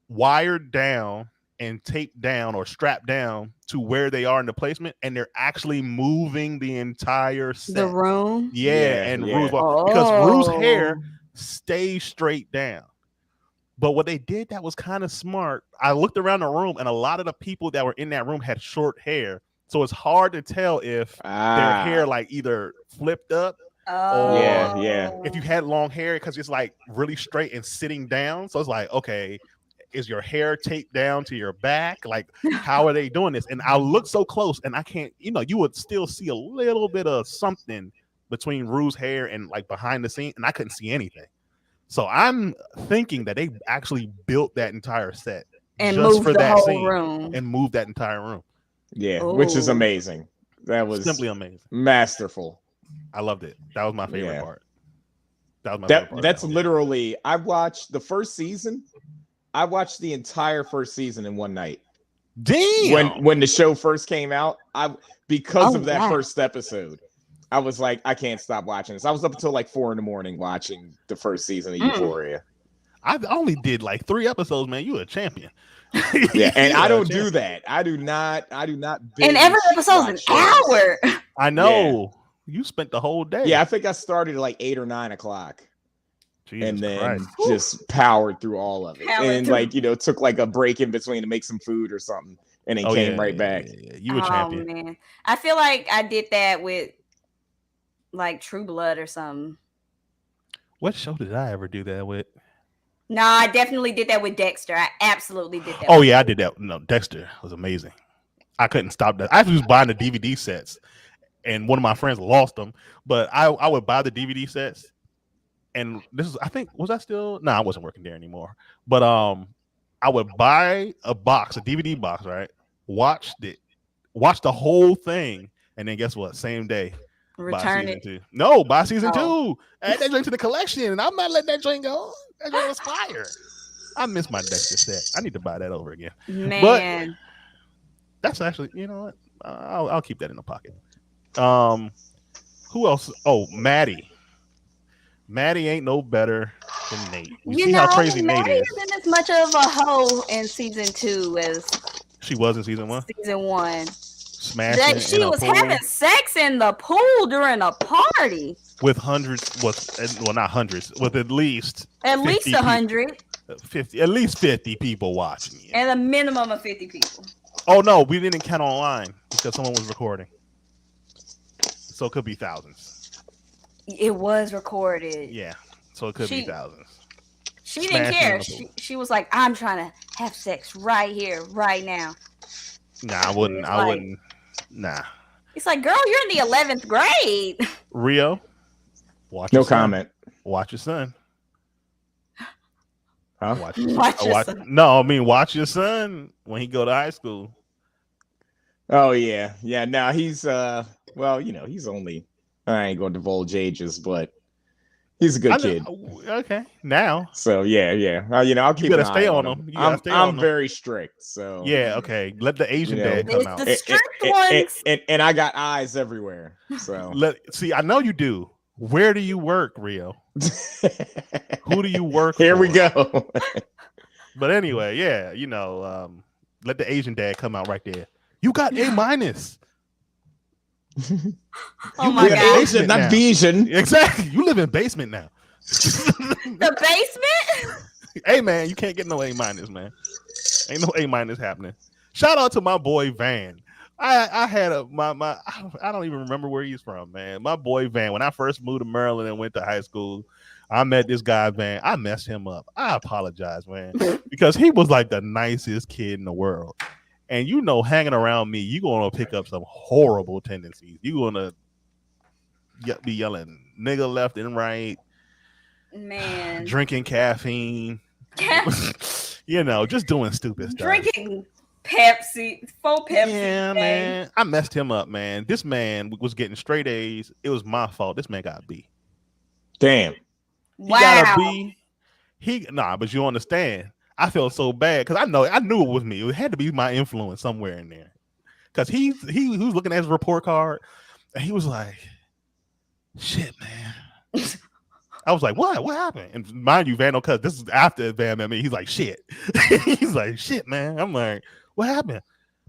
wired down and taped down or strapped down to where they are in the placement, and they're actually moving the entire set. The room? Rue's, because Rue's hair stays straight down. But what they did that was kind of smart. I looked around the room, and a lot of the people that were in that room had short hair. So it's hard to tell if their hair either flipped up or if you had long hair, because it's really straight and sitting down. So it's okay, is your hair taped down to your back? How are they doing this? And I looked so close, and I can't, you would still see a little bit of something between Rue's hair and behind the scene, and I couldn't see anything. So I'm thinking that they actually built that entire set and just moved for the that whole scene room and moved that entire room. Yeah, which is amazing. That was simply amazing, masterful. I loved it. That was my favorite part. That was my favorite part. That's literally. I watched the first season. I watched the entire first season in one night. Damn. When the show first came out, because of that first episode, I was like, I can't stop watching this. I was up until 4 a.m. watching the first season of Euphoria. I only did 3 episodes, man. You a champion. Yeah, and I don't do that. I do not. And every episode's an hour. I know. Yeah. You spent the whole day. Yeah, I think I started at 8 or 9 o'clock. Jesus and then Christ. Just powered through all of it. Took a break in between to make some food or something, and then came right back. Yeah. You a champion. Man. I feel like I did that with True Blood or something. What show did I ever do that with? No, I definitely did that with Dexter. I absolutely did that. Oh, yeah, I did that. No, Dexter was amazing. I couldn't stop that. I was buying the DVD sets, and one of my friends lost them, but I would buy the DVD sets. And this is, I think, was I still? No, I wasn't working there anymore. But I would buy a DVD box, right? Watch the whole thing, and then guess what? Same day, return it. 2. No, buy season 2. Add that joint to the collection, and I'm not letting that joint go. That joint was fire. I miss my Dexter set. I need to buy that over again. Man, but that's actually, you know what? I'll keep that in the pocket. Who else? Oh, Maddie. Maddie ain't no better than Nate. We see how crazy Nate is. Isn't as much of a hoe in season 2 as she was in season 1. Season 1, smashing. She was having sex in the pool during a party with hundreds. Well, not hundreds. With at least 100, 50, at least 50 people watching it, and a minimum of 50 people. Oh no, we didn't count online because someone was recording. So it could be thousands. It was recorded. Yeah. So it could be thousands. She didn't Smashing in care. the pool. She was like, I'm trying to have sex right here, right now. Nah, I wouldn't. I wouldn't. Nah. It's like, girl, you're in the 11th grade. Rio, watch No your son. comment. Watch your son. Huh? Watch your son. No, I mean watch your son when he go to high school. Oh yeah, yeah. Now he's well, you know, he's only. I ain't gonna divulge ages, but he's a good kid. Okay, now. So yeah. You know, I'll keep. You better an stay eye on him. You gotta stay on I'm him. very strict. So yeah, okay. Let the Asian You know, dad come It's out. the strict ones. And I got eyes everywhere. So See, I know you do. Where do you work, Rio? Who do you work Here for? we go. But anyway, yeah, you know, let the Asian dad come out right there. You got A minus. Oh my live in God. basement Not now. vision. Exactly. You live in basement now. The basement? Hey man, you can't get no A minus, man. Ain't no A minus happening. Shout out to my boy Van. I had I don't even remember where he's from, man. My boy Van. When I first moved to Maryland and went to high school, I met this guy Van. I messed him up. I apologize, man, because he was like the nicest kid in the world. And you know, hanging around me, you're gonna pick up some horrible tendencies. You're gonna be yelling nigga left and right, Man. drinking caffeine, you know, just doing stupid stuff. Drinking Pepsi, full Pepsi. Yeah, man. I messed him up, man. This man was getting straight A's. It was my fault. This man got a B. Damn. He got a Wow. B. But you understand. I felt so bad because I knew it was me. It had to be my influence somewhere in there. Because he was looking at his report card and he was like, shit, man. I was like, what? What happened? And mind you, Van, because this is after Van met me. He's like, shit. He's like, shit, man. I'm like, what happened?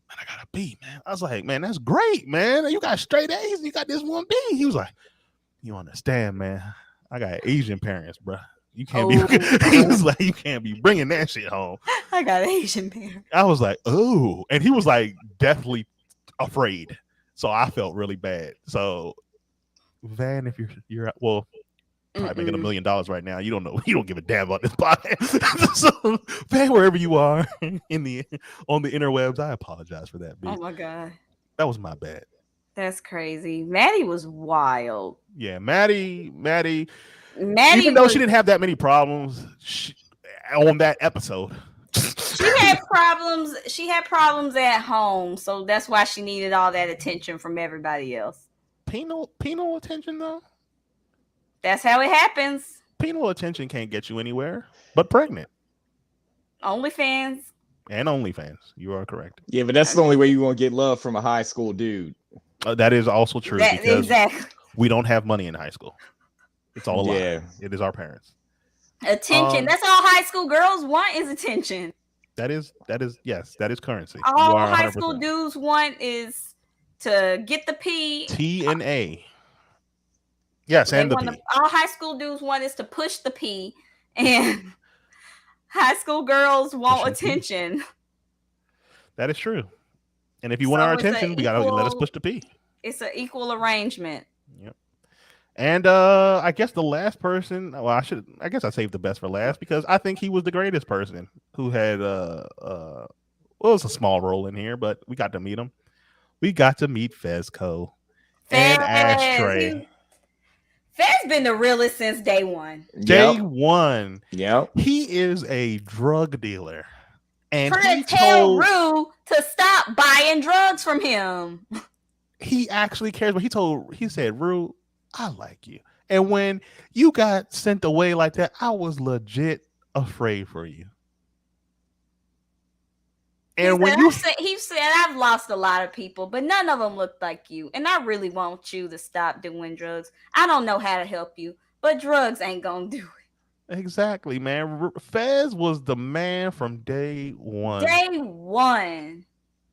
Man, I got a B, man. I was like, man, that's great, man. You got straight A's. You got this one B. He was like, you understand, man. I got Asian parents, bro. You can't be. He was like, you can't be bringing that shit home. I got Asian parents. I was like, oh, and he was like deathly afraid. So I felt really bad. So Van, if you're well, probably making $1 million right now. You don't know. You don't give a damn about this podcast. So Van, wherever you are on the interwebs, I apologize for that. Oh my God. That was my bad. That's crazy. Maddie was wild. Yeah, Maddie, Maddie, even though she didn't have that many problems on that episode. She had problems. She had problems at home, so that's why she needed all that attention from everybody else. Penal attention though. That's how it happens. Penal attention can't get you anywhere, but pregnant. OnlyFans. And OnlyFans. You are correct. Yeah, but that's the only way you're gonna get love from a high school dude. That is also true because Exactly. we don't have money in high school. It's all a lie. Yeah. It is our parents. Attention. That's all high school girls want is attention. That is yes, that is currency. All high school dudes want is to get the P. T and A. Yes, and the P. All high school dudes want is to push the P, and high school girls want attention. That is true. And if you want our attention, we gotta let us push the P. It's an equal arrangement. Yep. And I guess the last person, well, I guess I saved the best for last because I think he was the greatest person who had well, it was a small role in here, but we got to meet him. We got to meet Fezco and Ashtray. Fez been the realest since day one. Day one. Yep. He is a drug dealer. And trying to tell Rue to stop buying drugs from him. He actually cares, but he said, Rue, I like you. And when you got sent away like that, I was legit afraid for you. And he said, I've lost a lot of people, but none of them look like you. And I really want you to stop doing drugs. I don't know how to help you, but drugs ain't gonna do it. Exactly, man. Fez was the man from day one. Day one.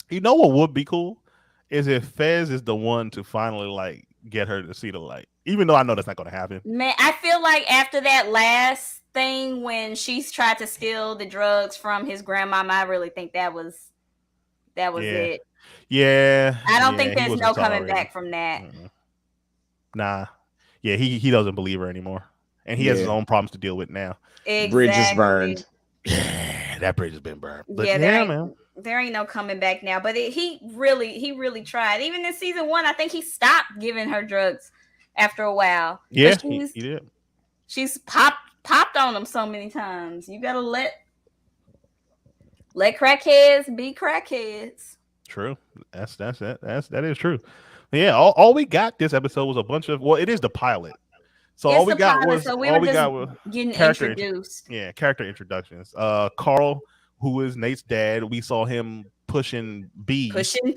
You know what would be cool? Is if Fez is the one to finally like get her to see the light. Even though I know that's not going to happen. Man, I feel like after that last thing when she's tried to steal the drugs from his grandmama, I really think that was That was Yeah. it. Yeah. I don't think he there's was no coming tolerated. back from that. Nah. Yeah, he doesn't believe her anymore. And he has his Yeah. own problems to deal with now. Bridge is Exactly. burned. Yeah, that bridge has been burned. But Yeah, man. there ain't no coming back now. But he really tried. Even in season 1, I think he stopped giving her drugs after a while. Yeah, But he did. she's popped on him so many times. You gotta let crackheads be crackheads. True. That is true. Yeah, all we got this episode was a bunch of, well, it is the pilot. So It's all we the got pilot, was so we were just getting character introduced. character introductions. Carl, who is Nate's dad, we saw him pushing B. Pushing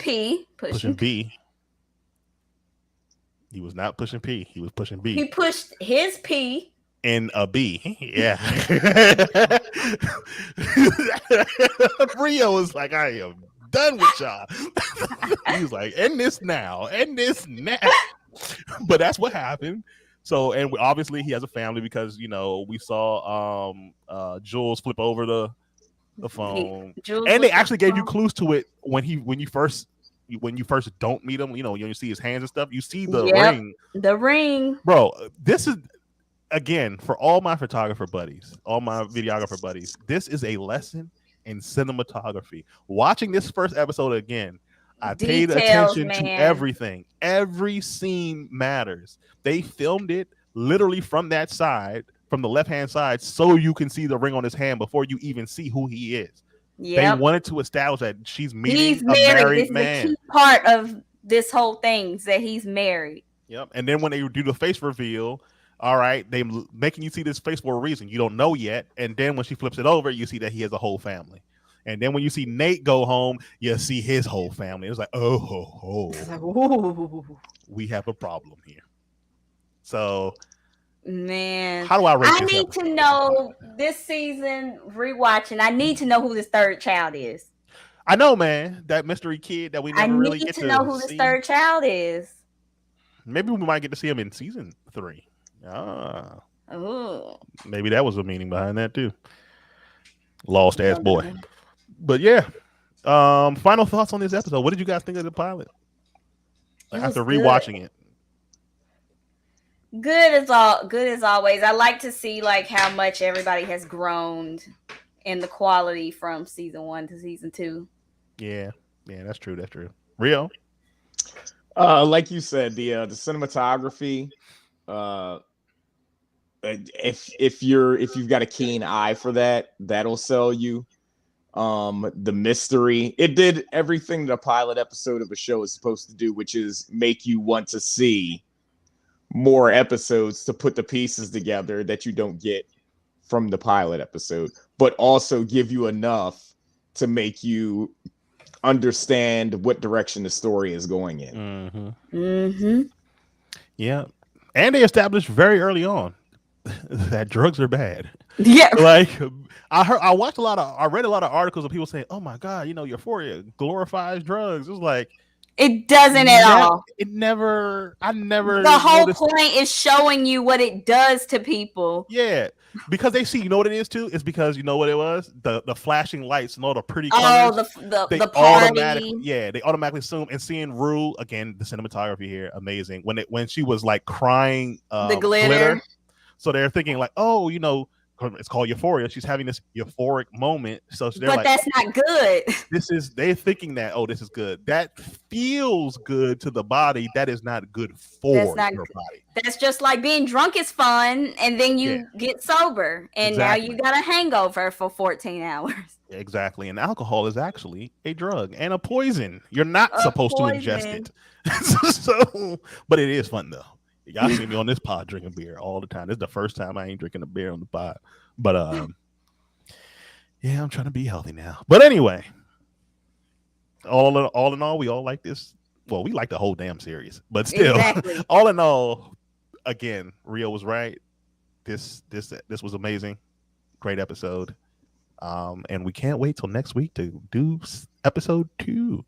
B. He was not pushing P. He was pushing B. He pushed his P in a B. Yeah. Rio was like, I am done with y'all. He was like, end this now. But that's what happened. So, and obviously he has a family because, we saw Jules flip over the phone. And they actually gave you clues to it when you first don't meet him, you see his hands and stuff, you see the ring. The ring. Bro, this is, again, for all my photographer buddies, all my videographer buddies, this is a lesson in cinematography. Watching this first episode again, I paid attention to everything. Every scene matters. They filmed it literally from that side, from the left-hand side, so you can see the ring on his hand before you even see who he is. Yep. They wanted to establish that he's meeting a married man. This is the key part of this whole thing, is that he's married. Yep. And then when they do the face reveal, all right, they making you see this face for a reason. You don't know yet. And then when she flips it over, you see that he has a whole family. And then when you see Nate go home, you see his whole family. It was like, we have a problem here. So, man, how do I rate I need to know this season, rewatching, I need to know who this third child is. I know, man, that mystery kid that we never really get to know who this third child is. Maybe we might get to see him in season 3. Maybe that was a meaning behind that too. Lost ass boy. But yeah, final thoughts on this episode. What did you guys think of the pilot after rewatching it? Good as always. I like to see how much everybody has grown in the quality from season 1 to season 2. Yeah, that's true. Rio, like you said, the cinematography. If you've got a keen eye for that, that'll sell you. The mystery, it did everything that a pilot episode of a show is supposed to do, which is make you want to see more episodes to put the pieces together that you don't get from the pilot episode, but also give you enough to make you understand what direction the story is going in. Yeah, and they established very early on that drugs are bad. Yeah, I read a lot of articles of people saying, "Oh my God, Euphoria glorifies drugs." It was like, it doesn't at all. I never. The whole point is showing you what it does to people. Yeah, because they see. You know what it is too? It's because you know what it was. The flashing lights and all the pretty colors. The party. They automatically assume. And seeing Rue again, the cinematography here, amazing. When she was like crying, the glitter. So they're thinking like, oh, it's called Euphoria. She's having this euphoric moment. So they're that's not good. They're thinking that, oh, this is good. That feels good to the body. That is not good for your body. That's just like being drunk is fun, and then you get sober, and now you got a hangover for 14 hours. Exactly. And alcohol is actually a drug and a poison. You're not supposed to ingest it. But it is fun though. Y'all see me on this pod drinking beer all the time. This is the first time I ain't drinking a beer on the pod. But I'm trying to be healthy now. But anyway, all in all, we all like this. Well, we like the whole damn series. But still, all in all, again, Rio was right. This was amazing. Great episode. And we can't wait till next week to do episode 2,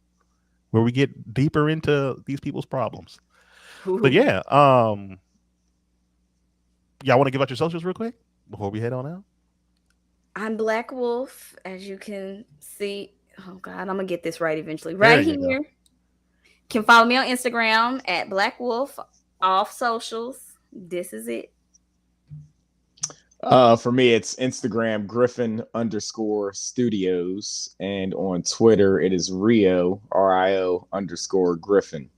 where we get deeper into these people's problems. But yeah, y'all want to give out your socials real quick before we head on out? I'm Black Wolf, as you can see Oh God, I'm gonna get this right eventually. There Right you go. here. Can follow me on Instagram at Black Wolf off socials. This is it. For me, it's Instagram Griffin_studios, and on Twitter it is Rio_Griffin.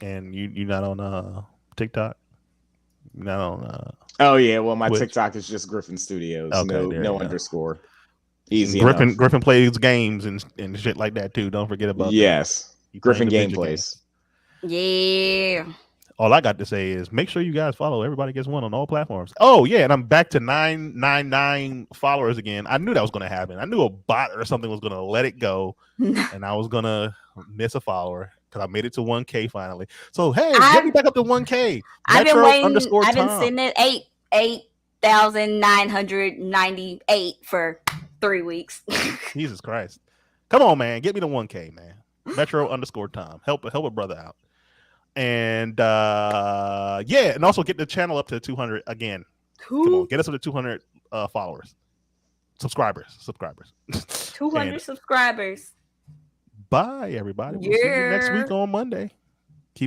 And you're not on TikTok? You're not on Oh yeah, well my Twitch? TikTok is just Griffin Studios. Okay, no there no you go. underscore. Easy Griffin enough. Griffin plays games and shit like that too. Don't forget about that. Yes. He Griffin playing the video gameplays. Yeah. All I got to say is make sure you guys follow Everybody Gets One on all platforms. Oh yeah, and I'm back to 999 followers again. I knew that was going to happen. I knew a bot or something was going to let it go, and I was going to miss a follower because I made it to 1K finally. So hey, get me back up to 1K. I've been Metro waiting. _ I've been Tom. sitting at 8,998 for 3 weeks. Jesus Christ. Come on, man. Get me to 1K, man. Metro _ Tom. Help a brother out. And yeah, and also get the channel up to 200 again. Come on, get us up to 200 followers. Subscribers. 200 subscribers. Bye, everybody. We'll see you next week on Monday.